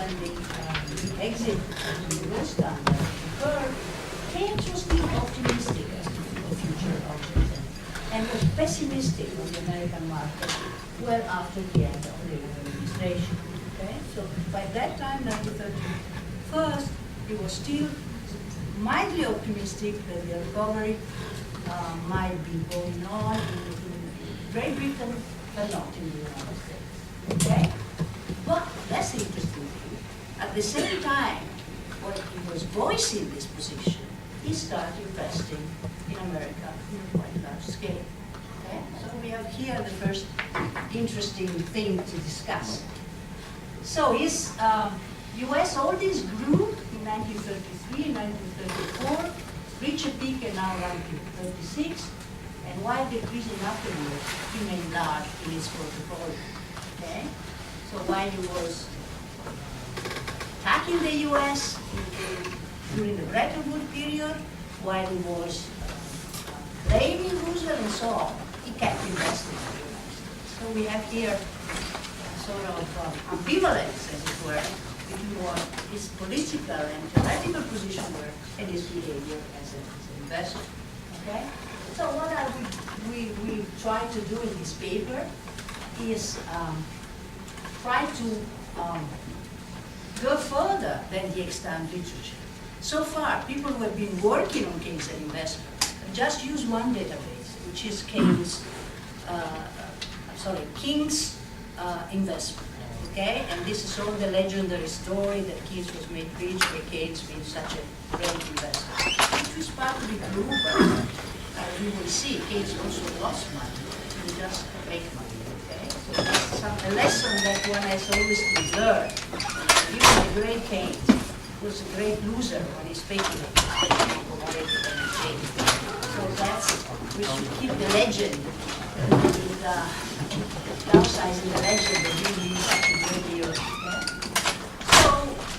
when the exit of the gold standard occurred, Keynes was still optimistic as to the future of Britain and was pessimistic on the American market well after the end of the Labour administration. Okay? So by that time, 1931, he was still mildly optimistic that the recovery might be going on in Great Britain, but not in the United States. Okay? But that's the interesting thing. At the same time, when he was voicing this position, he started investing in America in a quite large scale. Okay? So we have here the first interesting thing to discuss. So his US holdings grew in 1933, 1934, reached a peak and now run to 36, and while decreasing afterwards, he remained large in his portfolio. Okay? So while he was attacking the US during the Bretton Woods period, while he was blaming Roosevelt and so on, he kept investing in the United States. So we have here sort of ambivalence, as it were, between what his political and theoretical position were and his behavior as an investor. Okay? So what we try to do in this paper is try to go further than the extant literature. So far, people who have been working on Keynes and investment just use one database, which is Keynes, Keynes investment. Okay, and this is all the legendary story that Keynes was made rich by Keynes being such a great investor, which was partly true, but we will see Keynes also lost money. He just make money. Okay, so that's a lesson that one has always to learn. Even the great Keynes was a great loser when he speculated. So that's, we should keep the legend, downsizing the legend of being such a great hero.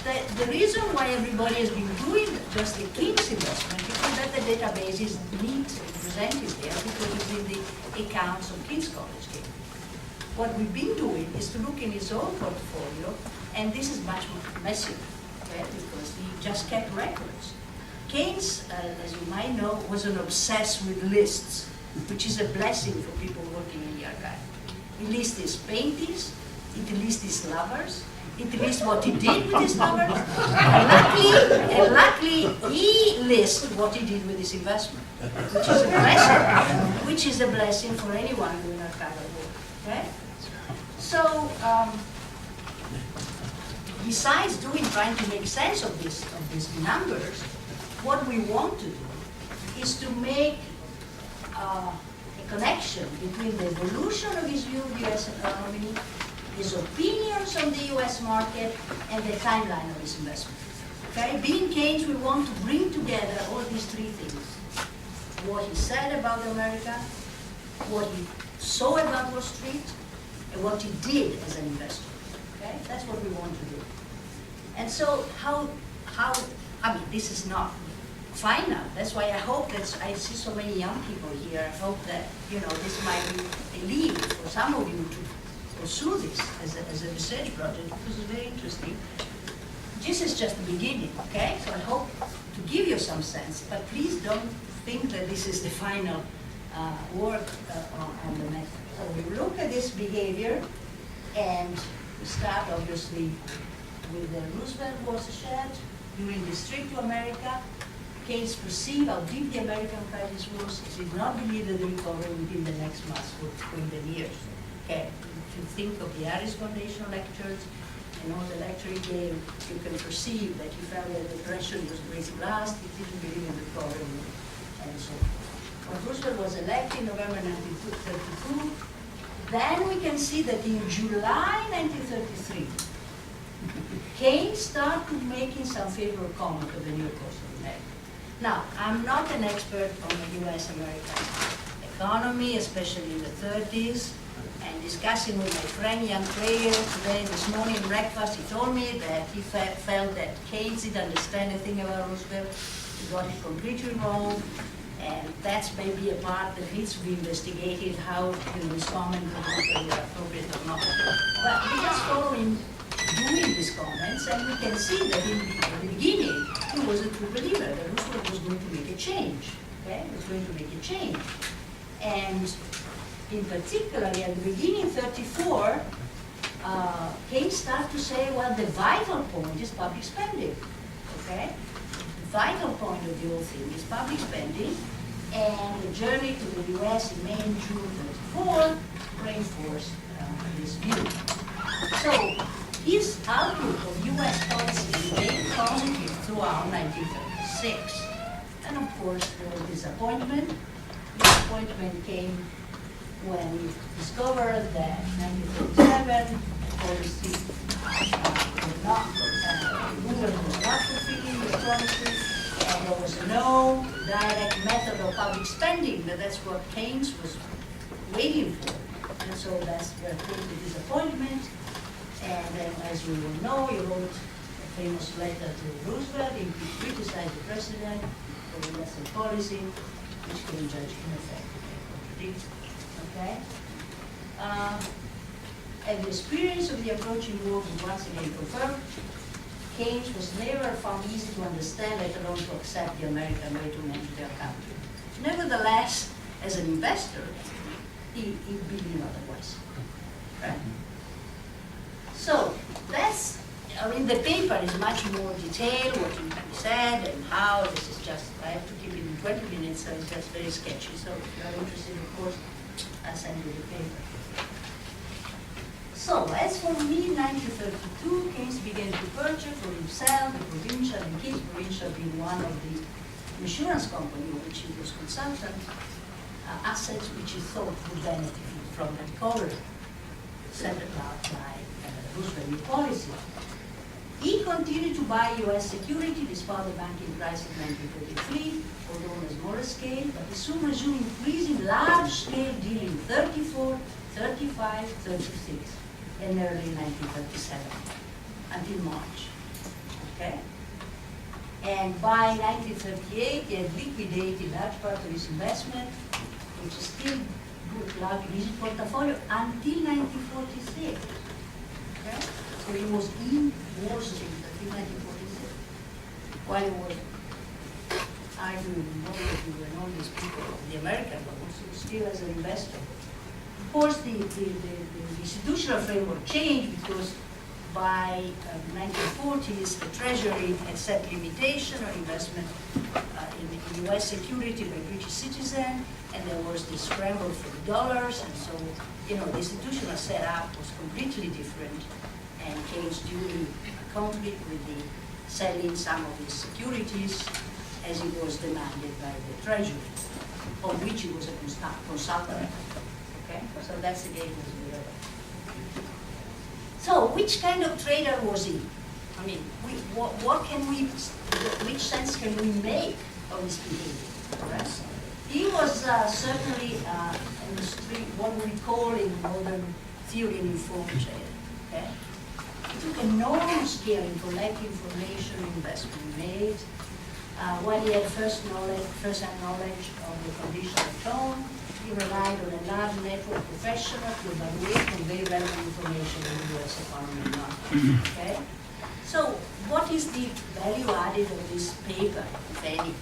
Okay? So the reason why everybody has been doing just the Keynes investment is that the database is neat and presented there because it's in the accounts of King's College. What we've been doing is to look in his own portfolio, and this is much more messy, okay, because he just kept records. Keynes, as you might know, was an obsessed with lists, which is a blessing for people working in the archive. He lists his paintings, he lists his lovers, he lists what he did with his lovers, and luckily he lists what he did with his investment, which is a blessing for anyone doing archival work. Okay? So, besides trying to make sense of these numbers, what we want to do is to make a connection between the evolution of his view of the US economy, his opinions on the US market, and the timeline of his investment. Okay? Being Keynes, we want to bring together all these three things. What he said about America, what he saw about Wall Street, and what he did as an investor. Okay? That's what we want to do. And so this is not final. That's why I hope that I see so many young people here. I hope that, this might be a lead for some of you to pursue this as a research project, because it's very interesting. This is just the beginning, okay? So I hope to give you some sense, but please don't think that this is the final work on the method. So we look at this behavior, and we start obviously with the Roosevelt watershed during this trip to America. Keynes perceived how deep the American crisis was. He did not believe that the recovery within the next months would bring the years. Okay, if you think of the Harris Foundation lectures and all the lecture he gave, you can perceive that he felt that the depression was going to last. He didn't believe in recovery, and so on. When Roosevelt was elected in November 1932, then we can see that in July 1933, Keynes started making some favorable comment of the New Course of America. Now, I'm not an expert on the US-American economy, especially in the 30s, and discussing with my friend, young player, today, this morning at breakfast, he told me that he felt that Keynes didn't understand anything about Roosevelt. He got it completely wrong. And that's maybe a part that needs to be investigated, how his comment whether appropriate or not. But we just follow him doing these comments, Keynes, and we can see that in the beginning, he was a true believer that Roosevelt was going to make a change. Okay, was going to make a change. And in particular, at the beginning, 34, Keynes started to say, well, the vital point is public spending. Okay? The vital point of the whole thing is public spending, and the journey to the US in May and June 34 reinforced this view. So, his outlook of US policy remained positive throughout 1936. And of course, there was disappointment. Disappointment came when he discovered that 1937 policy was not fulfilling the promises, and there was no direct method of public spending. But that's what Keynes was waiting for. And so that's where came the disappointment. And then, as you will know, he wrote a famous letter to Roosevelt in which he criticized the president for the lesson policy, which can judge in effect contradict. Okay? And the experience of the approaching war was once again confirmed. Keynes was never found easy to understand, let alone to accept the American way to manage their country. Nevertheless, as an investor, he believed otherwise. Right? So that's, I mean, the paper is much more detailed, what can be said and how. This is just, I have to keep it in 20 minutes, so it's just very sketchy. So if you are interested, of course, I'll send you the paper. So, as for mid-1932, Keynes began to purchase for himself the Provincial, and Keynes Provincial being one of the insurance company of which he was consultant, assets which he thought would benefit from the recovery set about by Roosevelt new policy. He continued to buy U.S. security despite the banking crisis in 1933, although on a smaller scale, but he soon resumed increasing large-scale dealing 34, 35, 36, and early 1937, until March. Okay? And by 1938, he had liquidated large part of his investment, which is still good luck in his portfolio, until 1946. Okay? So he was in Wall Street until 1946, while he was arguing with Montague and all these people, the American ones, still as an investor. Of course, the institutional framework changed because by the 1940s, the Treasury had set limitation on investment in U.S. security by British citizens, and there was this scramble for the dollars, and so, you know, the institutional setup was completely different, and Keynes duly accompanied with the selling some of his securities as it was demanded by the Treasury, on which he was a consultant. Okay, so that's the game was over. So, which kind of trader was he? I mean, which sense can we make of his behavior? Right? He was certainly what we call in modern theory an informed trader. Okay? He took enormous care in collecting information and investment made. While he had first-hand knowledge of the condition of tone, he relied on a large network of professionals to evaluate and convey relevant information in the U.S. economy and market. Okay? So, what is the value added of this paper, if any?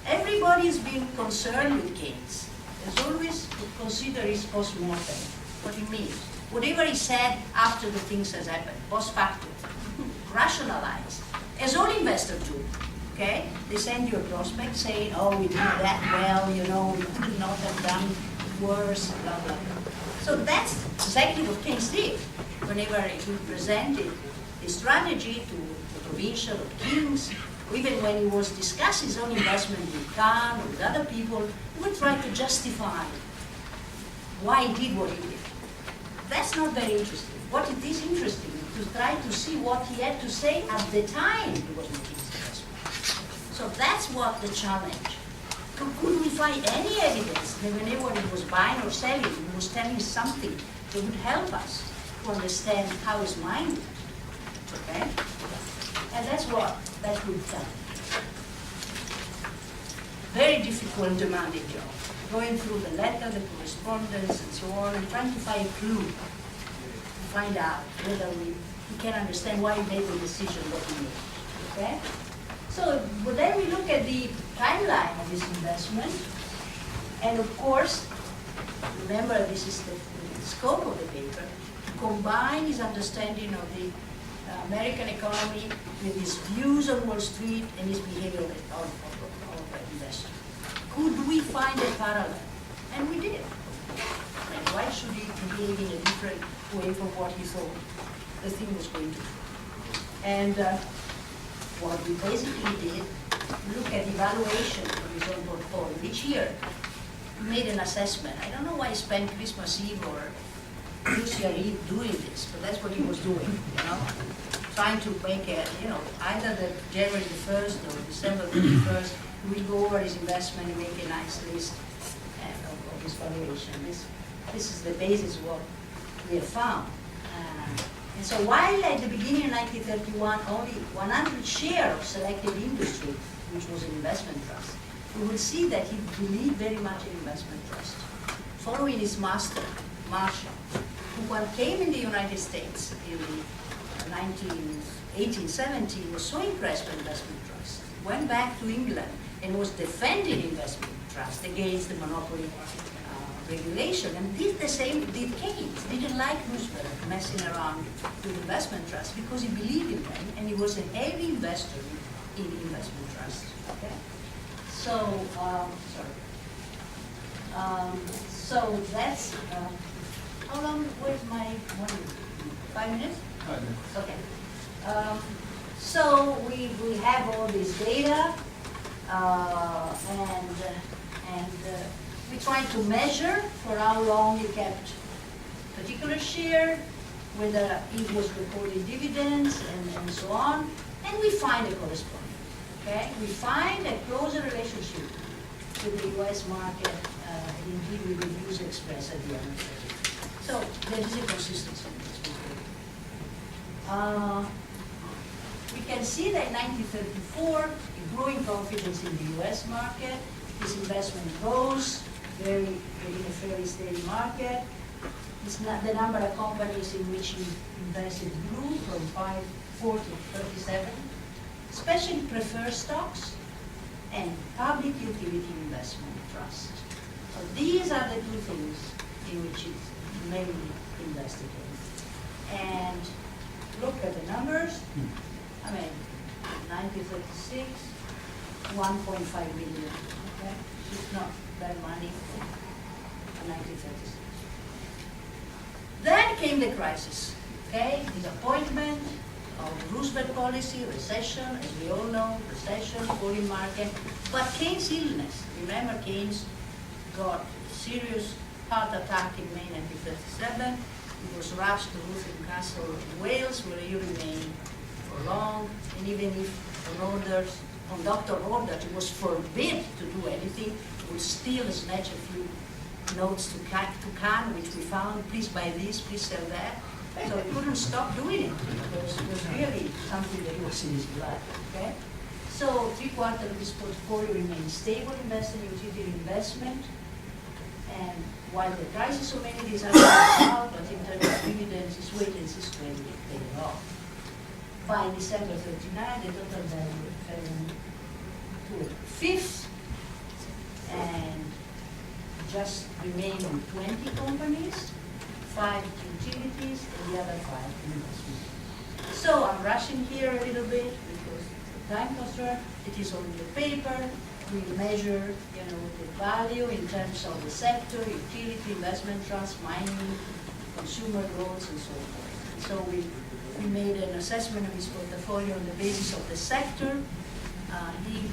Everybody has been concerned with Keynes. Has always considered his post-mortem, what he means. Whatever he said after the things has happened, post factum, rationalize, as all investors do. Okay? They send you a prospect saying, oh, we did that well, you know, we could not have done worse, blah, blah, blah. So that's exactly what Keynes did. Whenever he presented his strategy to the Provincial or Kings, or even when he was discussing his own investment with Khan or with other people, he would try to justify why he did what he did. That's not very interesting. What it is interesting is to try to see what he had to say at the time he was making his investment. So that's what the challenge. Could we find any evidence that whenever he was buying or selling, he was telling something that would help us to understand how his mind works? Okay? And that's what we've done. Very difficult and demanding job. Going through the letter, the correspondence, and so on, and trying to find a clue to find out whether we he can understand why he made the decision that he made. Okay? So, but then we look at the timeline of this investment, and of course, remember this is the scope of the paper, combine his understanding of the American economy with his views on Wall Street and his behavior of investors. Could we find a parallel? And we did. And why should he behave in a different way from what he thought the thing was going to do? And what we basically did, look at evaluation of his own portfolio. Each year, we made an assessment. I don't know why he spent Christmas Eve or New Year Eve doing this, but that's what he was doing, you know? Trying to make a, you know, either the January the 1st or December 31st, we go over his investment and make a nice list of his valuation. This is the basis of what we have found. And so while at the beginning of 1931, only 100 shares of selected industry, which was an investment trust, we will see that he believed very much in investment trust. Following his master, Marshall, who came in the United States in the 1870, was so impressed with investment trust, went back to England and was defending investment trust against the monopoly regulation, and did the same, did Keynes, didn't like Roosevelt messing around with investment trusts because he believed in them and he was an heavy investor in investment trusts. Okay? So, so that's, how long, where's my, 5 minutes? 5 minutes. Okay. So we have all this data, and we try to measure for how long he kept particular share, whether it was recording dividends, and so on, and we find a correspondence. Okay, we find a closer relationship with the U.S. market, and indeed with the views expressed at the end of it. So there is a consistency in this behavior. We can see that in 1934, a growing confidence in the U.S. market, his investment grows, within a fairly steady market. The number of companies in which he invested grew from 4 to 37, especially preferred stocks and public utility investment trust. So these are the two things in which he mainly invested in. And look at the numbers. I mean, 1936, 1.5 million. Okay, it's not bad money in 1936. Then came the crisis. Okay, disappointment of Roosevelt policy, recession, as we all know, recession, falling market, but Keynes' illness. Remember, Keynes got a serious heart attack in May 1937. He was rushed to Ruthin Castle in Wales, where he remained for long, and even if on doctor orders, it was forbidden to do anything, he would still snatch a few notes to Kyenes, which we found, please buy this, please sell that. So he couldn't stop doing it. It was really something that was in his blood. Okay? So 3/4 of his portfolio remained stable, invested in utility investment. And while the crisis of many days are out, but in terms of dividends, his wait and see strategy paid off. By December 39, the total value fell to a fifth, and just remained on 20 companies, 5 utilities, and the other 5 investments. So I'm rushing here a little bit because of time constraint. It is on the paper. We measure, the value in terms of the sector, utility, investment trust, mining, consumer goods, and so forth. And so we made an assessment of his portfolio on the basis of the sector. He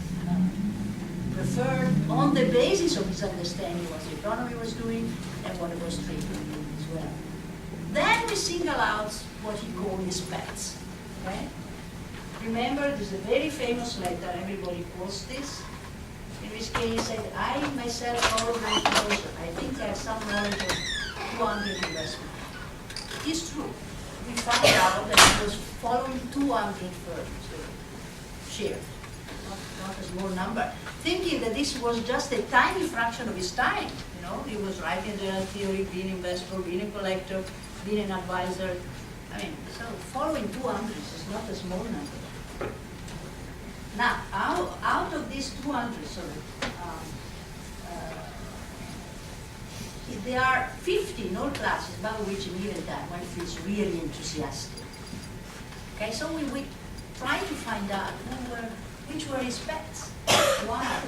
preferred, on the basis of his understanding what the economy was doing and what it was trading as well. Then we single out what he called his pets. Okay? Remember, there's a very famous letter, everybody quotes this, in which Keynes said, I myself follow my proposal. I think I have some knowledge of 200 investments. It's true. We found out that he was following 200 firms, shares, not a small number, thinking that this was just a tiny fraction of his time. He was writing general theory, being an investor, being a collector, being an advisor, I mean, so following 200 is not a small number. Now, out of these 200, there are 50 in all classes about which in given time one feels really enthusiastic. Okay, so we try to find out which were his pets, why.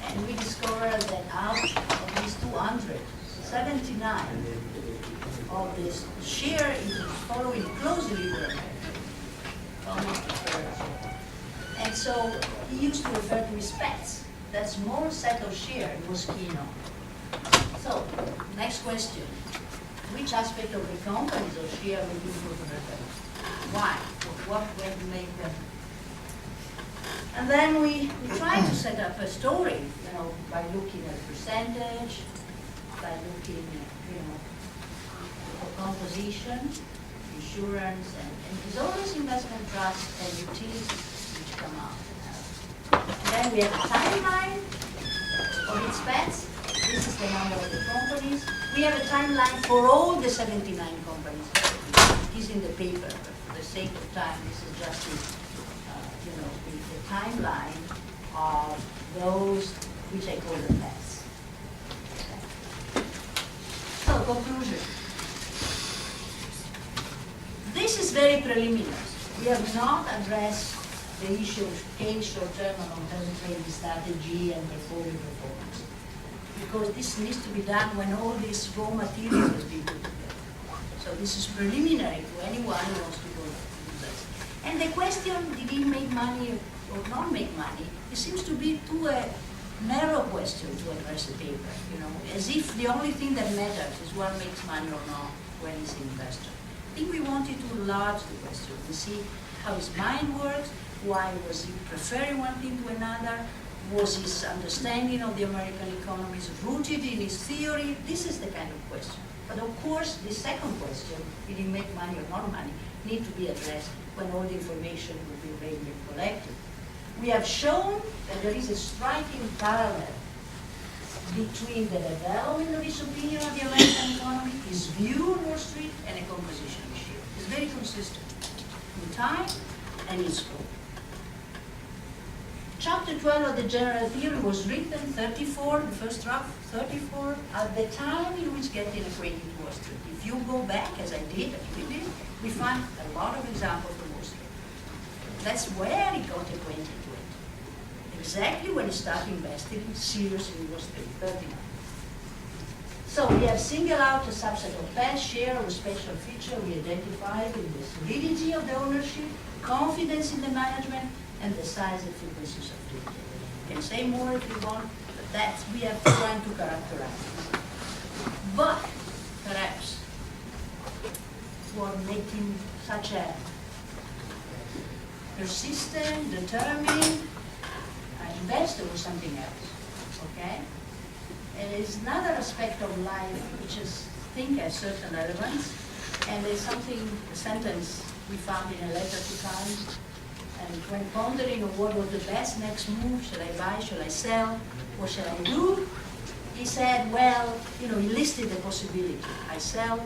And we discovered that out of these 200, 79 of this share is following closely were almost a third. And so he used to refer to his pets. That small set of share he was keen on. So, next question. Which aspect of the companies or share would you prefer? Why? What will make them? And then we try to set up a story, by looking at percentage, by looking at, composition, insurance, and there's always investment trust and utilities which come out. And then we have a timeline of its pets. This is the number of the companies. We have a timeline for all the 79 companies. It is in the paper, but for the sake of time, this is just the timeline of those which I call the pets. Okay. So, conclusion. This is very preliminary. We have not addressed the issue of Kyenes short-term and long-term trading strategy and portfolio performance, because this needs to be done when all this raw material has been put together. So this is preliminary to anyone who wants to go into this. And the question, did he make money or not make money, it seems to be too a narrow question to address the paper, as if the only thing that matters is one makes money or not when he's an investor. I think we wanted to enlarge the question and see how his mind works, why was he preferring one thing to another, was his understanding of the American economy rooted in his theory? This is the kind of question. But of course, the second question, did he make money or not money, need to be addressed when all the information will be ready and collected. We have shown that there is a striking parallel between the development of his opinion of the American economy, his view on Wall Street, and a composition issue. It's very consistent in time and in scope. Chapter 12 of the general theory was written, 34, the first draft, 34, at the time in which getting acquainted with Wall Street. If you go back, as I did, we find a lot of examples from Wall Street. That's where he got acquainted with it. Exactly when he started investing seriously in Wall Street, 39. So we have singled out a subset of past share or special feature we identified in the solidity of the ownership, confidence in the management, and the size and frequencies of trading. You can say more if you want, but that's we have trying to characterize. But perhaps what made him such a persistent, determined investor was something else. Okay? And it's another aspect of life which is, I think, has certain relevance. And there's something, a sentence we found in a letter to Kyenes. And when pondering on what was the best next move, shall I buy, shall I sell, what shall I do? He said, well, he listed the possibility. I sell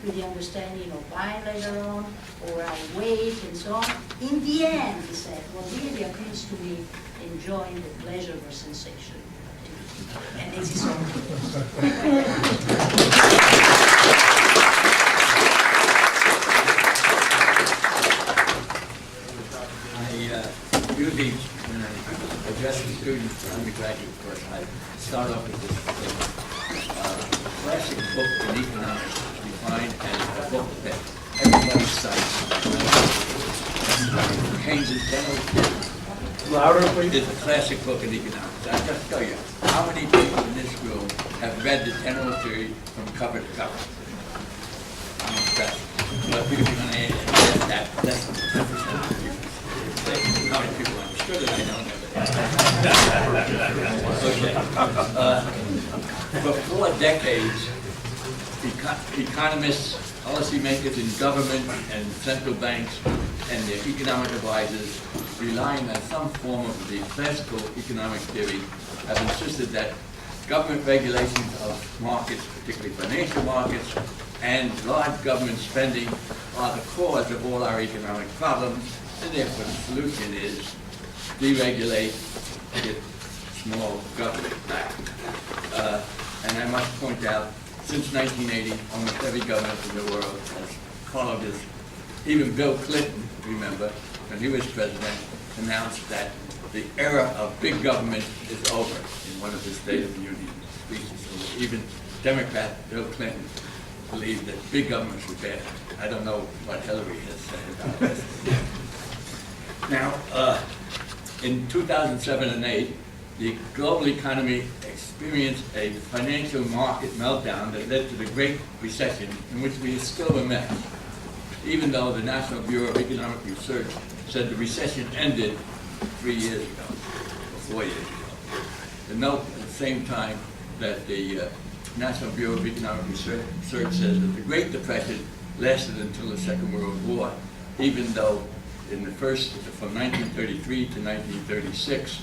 with the understanding of buying later on, or I wait and so on. In the end, he said, what really appeals to me, enjoying the pleasure of a sensation. And this is all. Usually, when I address the students for undergraduate course, I start off with this classic book in economics defined as a book that everybody cites. Keynes' General Theory. Louder, please. Is a classic book in economics. I'll just tell you, how many people in this room have read the General Theory from cover to cover? I'm impressed. But we're going to add that. That's 10%. How many people understood it, I don't know. Okay. For 4 decades, economists, policymakers in government and central banks and their economic advisors, relying on some form of the classical economic theory, have insisted that government regulations of markets, particularly financial markets, and large government spending are the cause of all our economic problems, and therefore the solution is deregulate, get small government back. And I must point out, since 1980, almost every government in the world has followed this. Even Bill Clinton, remember, when he was president, announced that the era of big government is over in one of his State of the Union speeches. So even Democrat Bill Clinton believed that big governments were bad. I don't know what Hillary has said about this. Now, in 2007 and 8, the global economy experienced a financial market meltdown that led to the Great Recession, in which we are still a mess, even though the National Bureau of Economic Research said the recession ended 3 years ago, or 4 years ago. And note at the same time that the National Bureau of Economic Research says that the Great Depression lasted until the Second World War, even though in the first, from 1933 to 1936,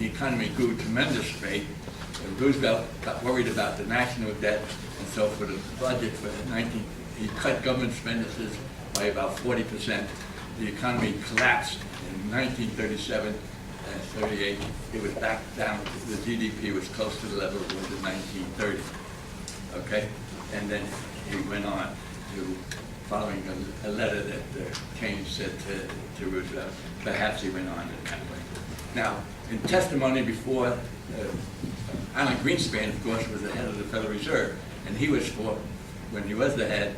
the economy grew at a tremendous rate. Roosevelt got worried about the national debt, and so for the budget for he cut government expenditures by about 40%. The economy collapsed in 1937 and 38. It was back down, the GDP was close to the level it was in 1930. Okay? And then he went on to, following a letter that Keynes said to Roosevelt, perhaps he went on in that way. Now, in testimony before, Alan Greenspan, of course, was the head of the Federal Reserve, and he was for, when he was the head,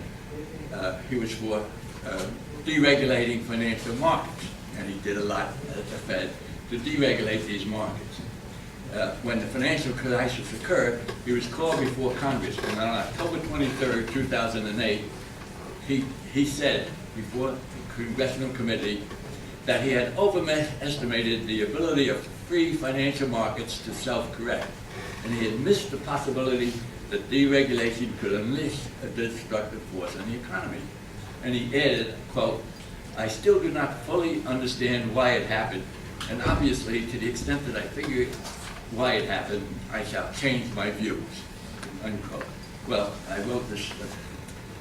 he was for deregulating financial markets, and he did a lot at the Fed to deregulate these markets. When the financial crisis occurred, he was called before Congress, and on October 23rd, 2008, he said before the Congressional Committee that he had overestimated the ability of free financial markets to self-correct, and he had missed the possibility that deregulation could unleash a destructive force on the economy. And he added, quote, I still do not fully understand why it happened, and obviously to the extent that I figure why it happened, I shall change my views, unquote. Well, I wrote this,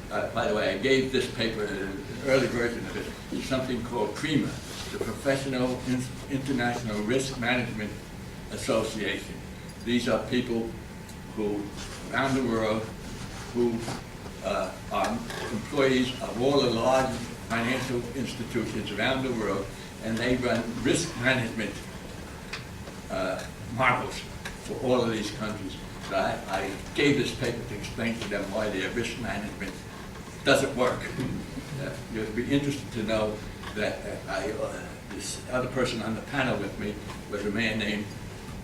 by the way, I gave this paper, an early version of it, to something called PRIMA, the Professional International Risk Management Association. These are people who, around the world, who are employees of all the large financial institutions around the world, and they run risk management models for all of these countries. So I gave this paper to explain to them why their risk management doesn't work. You'll be interested to know that this other person on the panel with me was a man named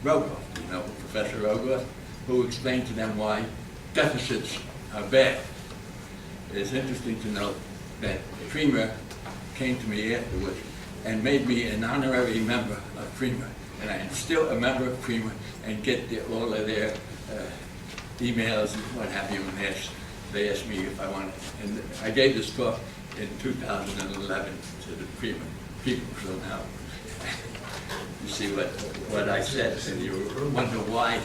Rogoff, you know, Professor Rogoff, who explained to them why deficits are bad. It's interesting to note that PRIMA came to me afterwards and made me an honorary member of PRIMA. And I am still a member of PRIMA and get all of their emails and what have you, and they asked me if I wanted. And I gave this talk in 2011 to the PRIMA people, so now you see what I said, and you wonder why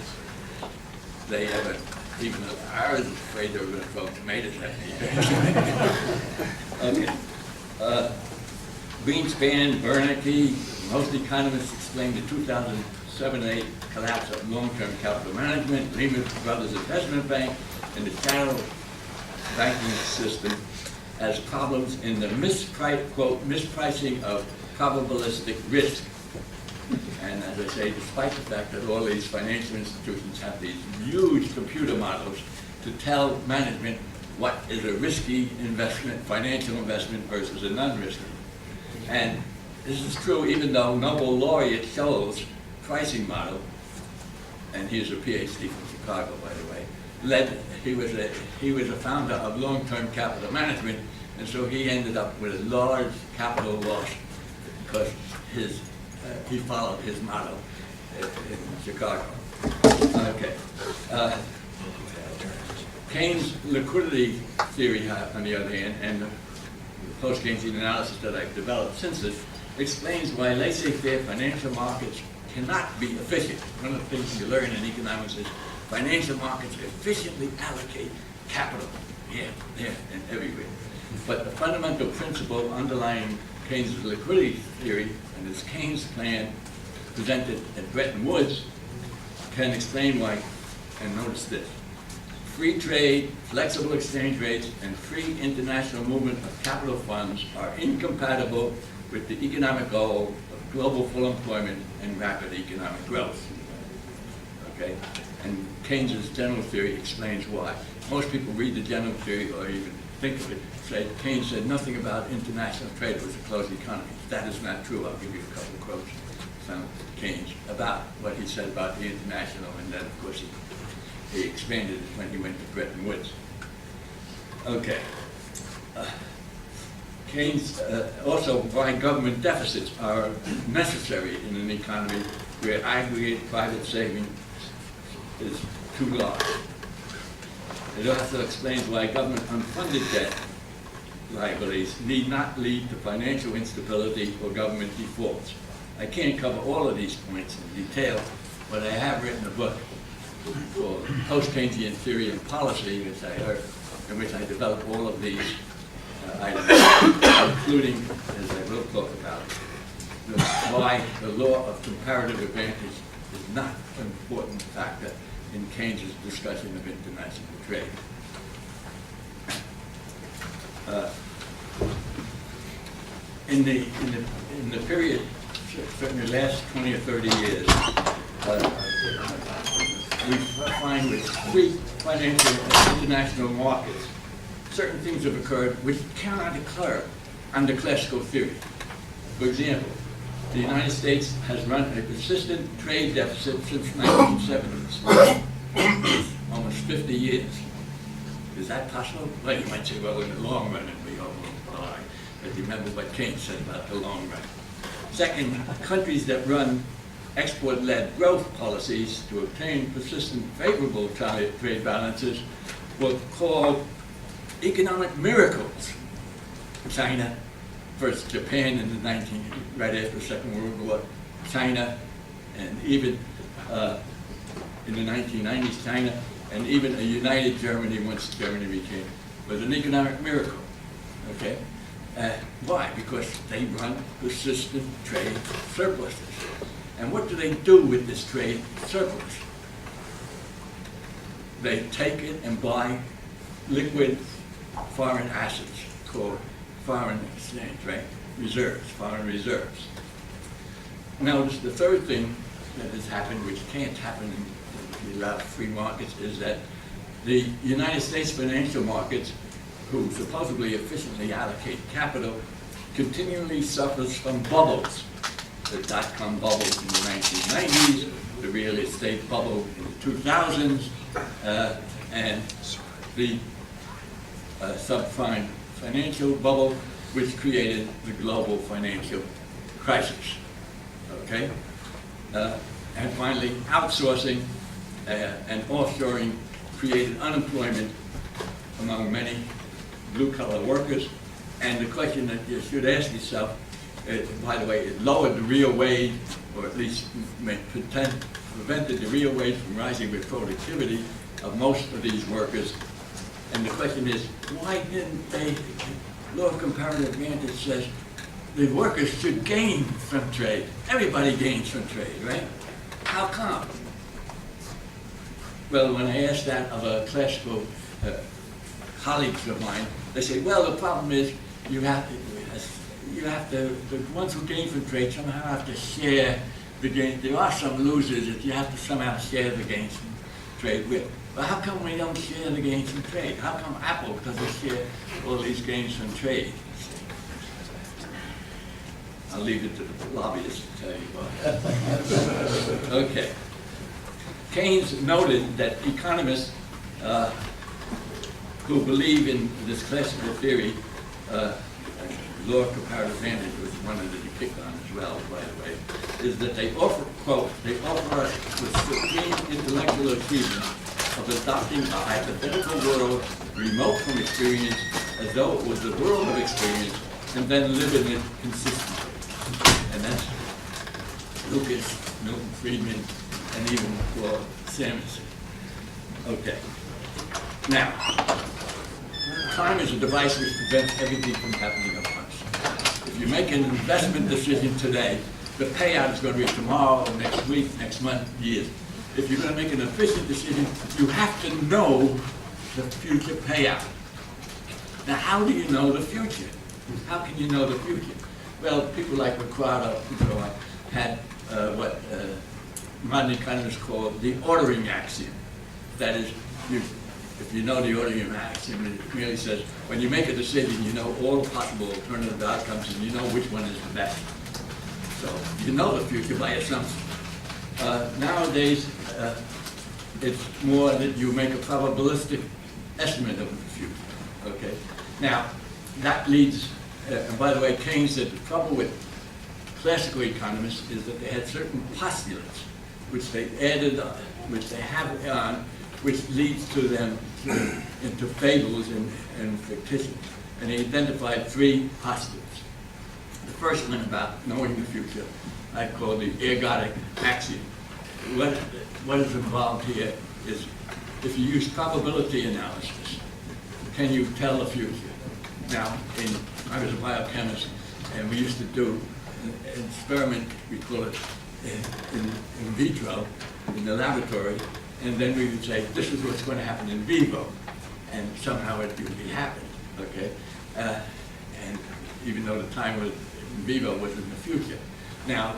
they ever, even though I was afraid they were going to throw tomatoes at me. Okay. Greenspan, Bernanke, most economists explain the 2007-8 collapse of long-term capital management, Lehman Brothers Investment Bank, and the channel banking system as problems in the mispricing of probabilistic risk. And as I say, despite the fact that all these financial institutions have these huge computer models to tell management what is a risky investment, financial investment versus a non-risky. And this is true even though Nobel laureate Scholl's pricing model, and he's a PhD from Chicago, by the way, he was a founder of long-term capital management, and so he ended up with a large capital loss because he followed his model in Chicago. Okay. Keynes' liquidity theory, on the other hand, and the post-Keynesian analysis that I've developed since this, explains why laissez-faire financial markets cannot be efficient. One of the things you learn in economics is financial markets efficiently allocate capital here, there, and everywhere. But the fundamental principle underlying Keynes' liquidity theory and his Keynes plan presented at Bretton Woods can explain why, and notice this, free trade, flexible exchange rates, and free international movement of capital funds are incompatible with the economic goal of global full employment and rapid economic growth. Okay? And Keynes' general theory explains why. Most people read the general theory or even think of it, say Keynes said nothing about international trade, it was a closed economy. That is not true. I'll give you a couple of quotes from Keynes about what he said about the international, and then of course he expanded it when he went to Bretton Woods. Okay. Keynes also why government deficits are necessary in an economy where aggregate private saving is too large. It also explains why government unfunded debt liabilities need not lead to financial instability or government defaults. I can't cover all of these points in detail, but I have written a book called Post-Keynesian Theory and Policy, in which I develop all of these items, including, as I will talk about, why the law of comparative advantage is not an important factor in Keynes' discussion of international trade. In the period, certainly the last 20 or 30 years, we find with free financial and international markets, certain things have occurred which cannot occur under classical theory. For example, the United States has run a persistent trade deficit since the 1970s, almost 50 years. Is that possible? Well, you might say, well, in the long run, it'll be all right. But remember what Keynes said about the long run. Second, countries that run export-led growth policies to obtain persistent favorable trade balances were called economic miracles. China, first Japan in the right after the Second World War, China, and even in the 1990s, China, and even a united Germany once Germany was an economic miracle. Okay, why? Because they run persistent trade surpluses. And what do they do with this trade surplus? They take it and buy liquid foreign assets called foreign exchange, right? Reserves, foreign reserves. Notice the third thing that has happened, which can't happen without free markets, is that the United States financial markets, who supposedly efficiently allocate capital, continually suffers from bubbles. The dot-com bubble in the 1990s, the real estate bubble in the 2000s, and the subprime financial bubble, which created the global financial crisis. Okay? And finally, outsourcing and offshoring created unemployment among many blue-collar workers. And the question that you should ask yourself, by the way, it lowered the real wage, or at least prevented the real wage from rising with productivity of most of these workers. And the question is, why didn't they, law of comparative advantage says the workers should gain from trade. Everybody gains from trade, right? How come? Well, when I asked that of a classical colleagues of mine, they say, well, the problem is you have to, the ones who gain from trade somehow have to share the gain. There are some losers that you have to somehow share the gains from trade with. But how come we don't share the gains from trade? How come Apple doesn't share all these gains from trade? I'll leave it to the lobbyists to tell you about. Okay. Keynes noted that economists who believe in this classical theory, law of comparative advantage was one of the picked on as well, by the way, is that they offer, quote, they offer us the supreme intellectual achievement of adopting a hypothetical world remote from experience as though it was the world of experience and then live in it consistently. And that's Lucas, Milton Friedman, and even Claude Samuelson. Okay. Now, time is a device which prevents everything from happening at once. If you make an investment decision today, the payout is going to be tomorrow, or next week, next month, years. If you're going to make an efficient decision, you have to know the future payout. Now, how do you know the future? How can you know the future? Well, people like Ricardo had what modern economists call the ordering axiom. That is, if you know the ordering axiom, it really says, when you make a decision, you know all possible alternative outcomes, and you know which one is the best. So you know the future by assumption. Nowadays, it's more that you make a probabilistic estimate of the future. Okay. Now, that leads, and by the way, Keynes said the trouble with classical economists is that they had certain postulates which they added on, which they have on, which leads to them into fables and fictitious. And they identified three postulates. The first one about knowing the future, I call the ergodic axiom. What is involved here is, if you use probability analysis, can you tell the future? Now, I was a biochemist, and we used to do an experiment, we call it in vitro, in the laboratory, and then we would say, this is what's going to happen in vivo, and somehow it usually happened, okay? And even though the time was in vivo was in the future. Now,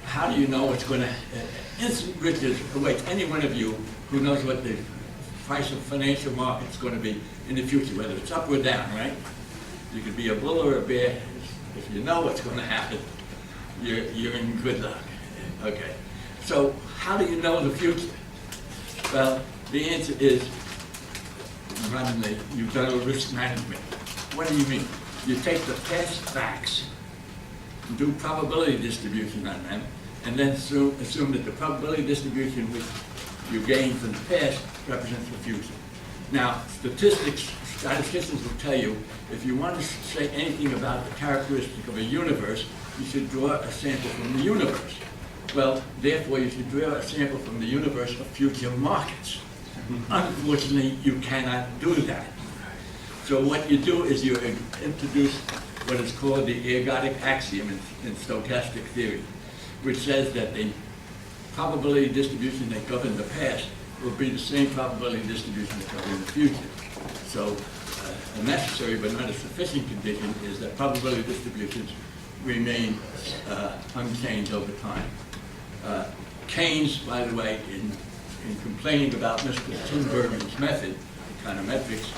how do you know what's going to, instant riches awaits any one of you who knows what the price of financial market is going to be in the future, whether it's up or down, right? You could be a bull or a bear. If you know what's going to happen, you're in good luck, okay? So how do you know the future? Well, the answer is, you've done a risk management. What do you mean? You take the past facts, do probability distribution on them, and then assume that the probability distribution which you gain from the past represents the future. Now, statisticians will tell you, if you want to say anything about the characteristic of a universe, you should draw a sample from the universe. Well, therefore, you should draw a sample from the universe of future markets. Unfortunately, you cannot do that. So what you do is you introduce what is called the ergodic axiom in stochastic theory, which says that the probability distribution that governed the past will be the same probability distribution that governs the future. So a necessary but not a sufficient condition is that probability distributions remain unchanged over time. Keynes, by the way, in complaining about Mr. Tinbergen's method, econometrics,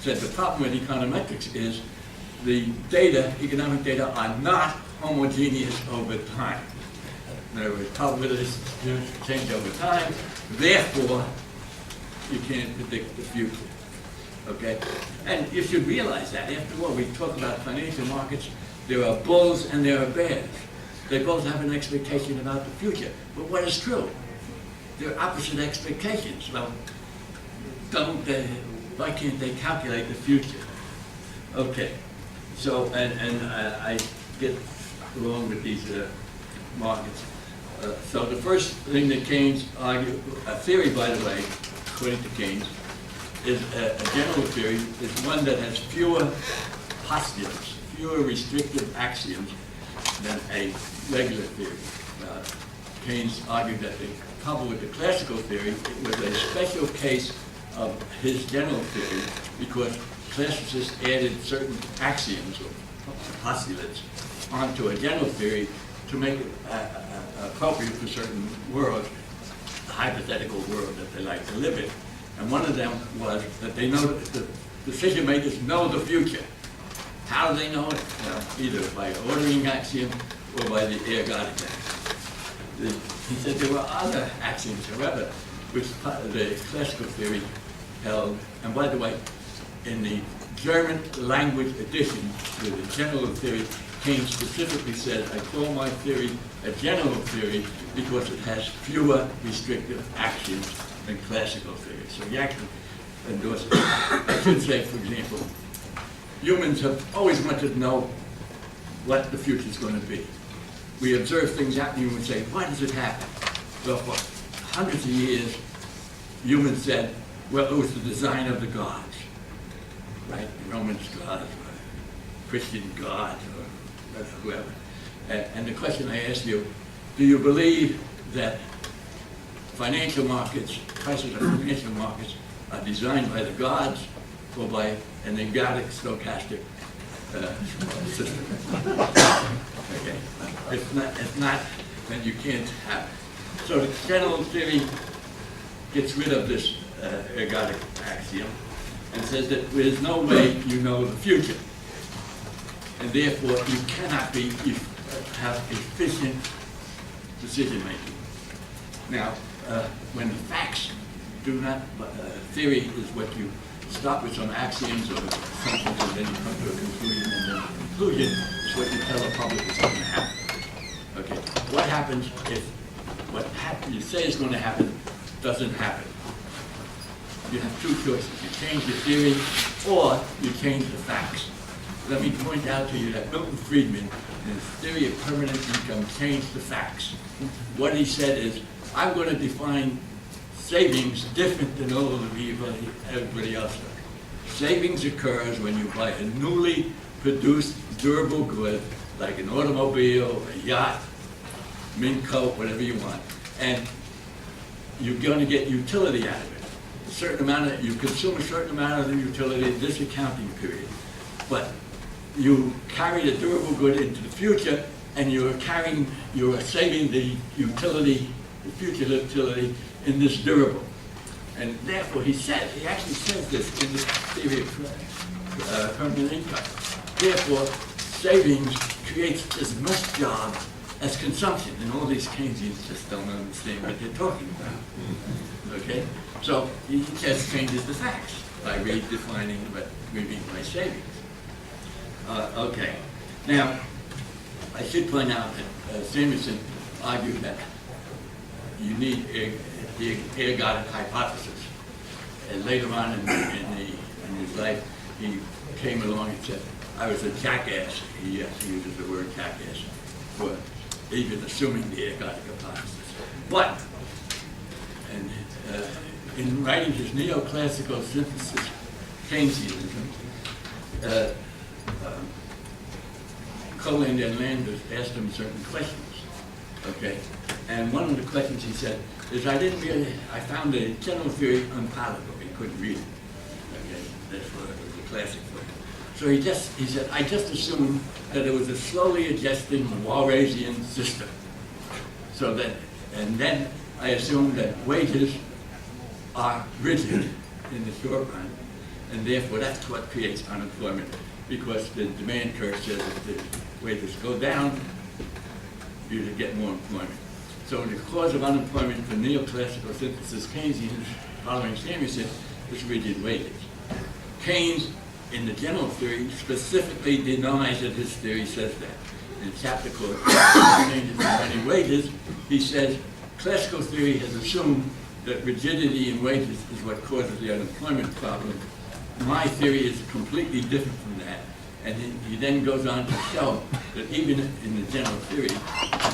said the problem with econometrics is the data, economic data, are not homogeneous over time. In other words, probabilities change over time, therefore, you can't predict the future. Okay? And you should realize that. After all, we talk about financial markets, there are bulls and there are bears. They both have an expectation about the future. But what is true? They're opposite expectations. Well, why can't they calculate the future? Okay. So, and I get along with these markets. So the first thing that Keynes argued, a theory, by the way, according to Keynes, is a general theory, is one that has fewer postulates, fewer restrictive axioms than a regular theory. Keynes argued that the problem with the classical theory, it was a special case of his general theory because classicists added certain axioms or postulates onto a general theory to make it appropriate for certain worlds, the hypothetical world that they like to live in. And one of them was that they know that the decision makers know the future. How do they know it? Well, either by ordering axiom or by the ergodic axiom. He said there were other axioms, however, which the classical theory held. And by the way, in the German language edition to the general theory, Keynes specifically said, I call my theory a general theory because it has fewer restrictive axioms than classical theory. So he actually endorsed it. I should say, for example, humans have always wanted to know what the future is going to be. We observe things happening and we say, why does it happen? Well, for hundreds of years, humans said, well, it was the design of the gods. right? Romans God, or Christian God, or whoever. And the question I ask you, do you believe that financial markets, prices of financial markets are designed by the gods or by an ergodic stochastic system? Okay. If not, then you can't have it. So the general theory gets rid of this ergodic axiom and says that there's no way you know the future, and therefore you cannot have efficient decision making. Now, when the facts do not, theory is what you start with some axioms or assumptions and then you come to a conclusion, and the conclusion is what you tell the public is going to happen. Okay, what happens if what you say is going to happen doesn't happen? You have two choices. You change your theory or you change the facts. Let me point out to you that Milton Friedman, in his theory of permanent income, changed the facts. What he said is, I'm going to define savings different than all of everybody else does. Savings occurs when you buy a newly produced durable good, like an automobile, a yacht, mink coat, whatever you want, and you're going to get utility out of it. You consume a certain amount of the utility in this accounting period, but you carry the durable good into the future, and you're saving the utility, the future utility, in this durable. And therefore, he actually says this in the theory of permanent income. Therefore, savings creates as much job as consumption, and all these Keynesians just don't understand what they're talking about. Okay? So he just changes the facts by redefining what we mean by savings. Okay. Now, I should point out that Samuelson argued that you need the ergodic hypothesis. And later on in his life, he came along and said, I was a jackass. He actually uses the word jackass for even assuming the ergodic hypothesis. But, in writing his neoclassical synthesis Keynesianism, Coland and Landers asked him certain questions, okay? And one of the questions he said is, I found the general theory unpalatable. He couldn't read it, okay? That's what it was a classic for him. So he said, I just assumed that it was a slowly adjusting Walrasian system. And then I assumed that wages are rigid in the short run, and therefore that's what creates unemployment, because the demand curve says if the wages go down, you get more employment. So the cause of unemployment for neoclassical synthesis Keynesians following Samuelson is rigid wages. Keynes, in the general theory, specifically denies that his theory says that. In a chapter called Changes in Many Wages, he says, classical theory has assumed that rigidity in wages is what causes the unemployment problem. My theory is completely different from that. And he then goes on to show that even in the general theory,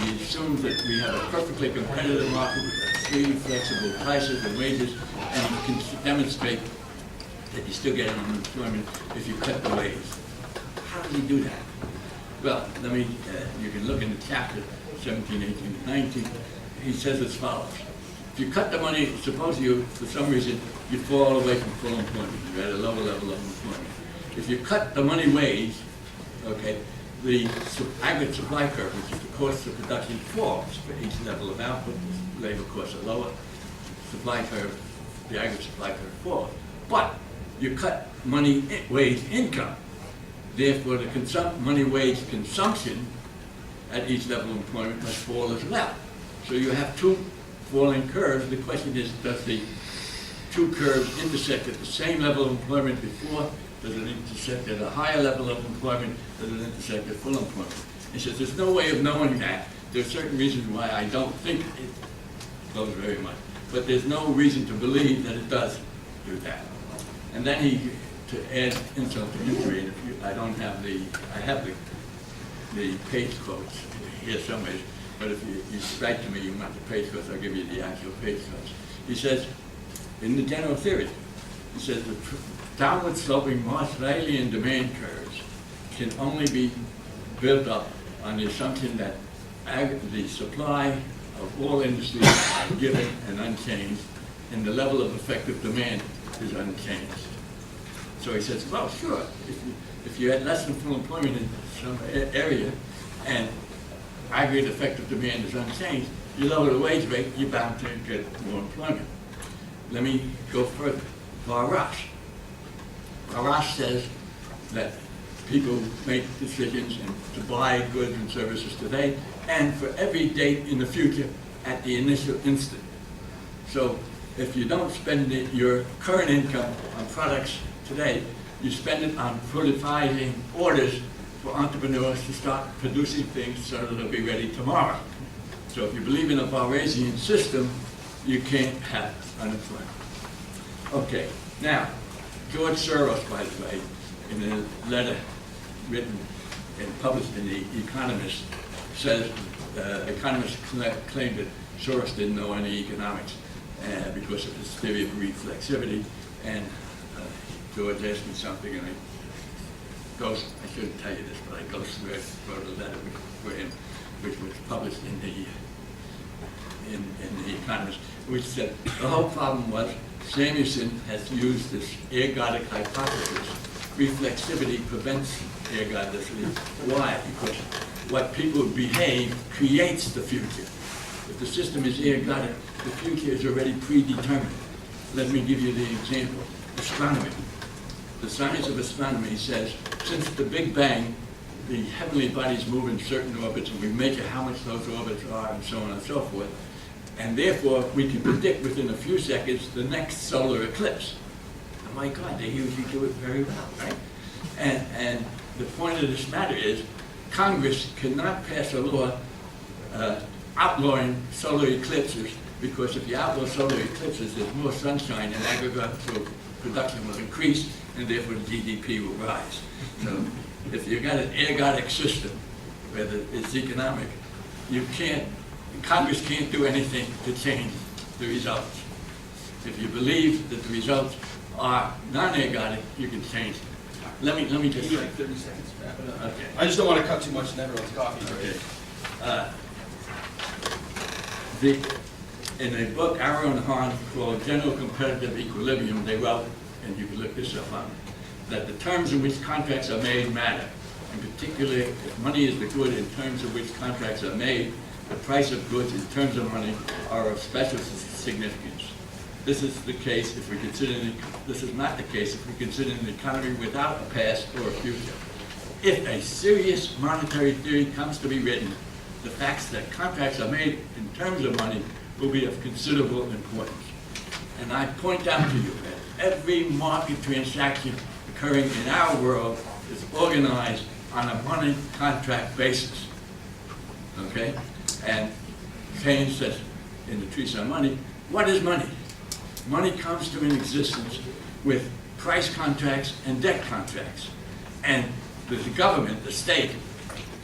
he assumes that we have a perfectly competitive market with extremely flexible prices and wages, and he can demonstrate that you still get unemployment if you cut the wages. How does he do that? Well, you can look in the chapter 17, 18, and 19. He says as follows. If you cut the money, suppose for some reason, you fall away from full employment. You're at a lower level of employment. If you cut the money wage, okay, the aggregate supply curve, which is the cost of production, falls for each level of output. The labor costs are lower. Supply curve, the aggregate supply curve falls. But you cut money wage income. Therefore, the money wage consumption at each level of employment must fall as well. So you have two falling curves. The question is, does the two curves intersect at the same level of employment before? Does it intersect at a higher level of employment? Does it intersect at full employment? He says, there's no way of knowing that. There's certain reasons why I don't think it goes very much. But there's no reason to believe that it does do that. And then to add insult to injury, and I have the page quotes here somewhere, but if you write to me you want the page quotes, I'll give you the actual page quotes. He says, in the general theory, he says downward sloping Marshallian demand curves can only be built up on the assumption that the supply of all industries are given and unchanged, and the level of effective demand is unchanged. So he says, well, sure, if you had less than full employment in some area and aggregate effective demand is unchanged, you lower the wage rate, you're bound to get more employment. Let me go further. Varash says that people make decisions to buy goods and services today and for every date in the future at the initial instant. So if you don't spend your current income on products today, you spend it on prototyping orders for entrepreneurs to start producing things so that they'll be ready tomorrow. So if you believe in a Varasian system, you can't have unemployment. Okay, now, George Soros, by the way, in a letter written and published in The Economist, says economists claim that Soros didn't know any economics because of his theory of reflexivity. And George asked me something, and I shouldn't tell you this, but I wrote a letter for him, which was published in the Economist, which said the whole problem was Samuelson has used this ergodic hypothesis. Reflexivity prevents ergodicity. Why? Because what people behave creates the future. If the system is ergodic, the future is already predetermined. Let me give you the example. Astronomy. The science of astronomy says since the Big Bang, the heavenly bodies move in certain orbits, and we measure how much those orbits are, and so on and so forth. And therefore, we can predict within a few seconds the next solar eclipse. Oh my God, they usually do it very well, right? And the point of this matter is, Congress cannot pass a law outlawing solar eclipses, because if you outlaw solar eclipses, there's more sunshine and agricultural production will increase, and therefore the GDP will rise. So if you've got an ergodic system, whether it's economic, Congress can't do anything to change the results. If you believe that the results are non-ergodic, you can change them. Let me just... Give me like 30 seconds. Wrap it up. Okay. I just don't want to cut too much in everyone's coffee. Okay. In a book Aaron Hahn called General Competitive Equilibrium, they wrote, and you can look this up on, that the terms in which contracts are made matter. In particular, if money is the good in terms of which contracts are made, the price of goods in terms of money are of special significance. This is the case if we consider this is not the case if we consider an economy without a past or a future. If a serious monetary theory comes to be written, the facts that contracts are made in terms of money will be of considerable importance. And I point out to you that every market transaction occurring in our world is organized on a money contract basis. Okay? And Keynes says in the Treatise on Money, what is money? Money comes to an existence with price contracts and debt contracts. And the government, the state,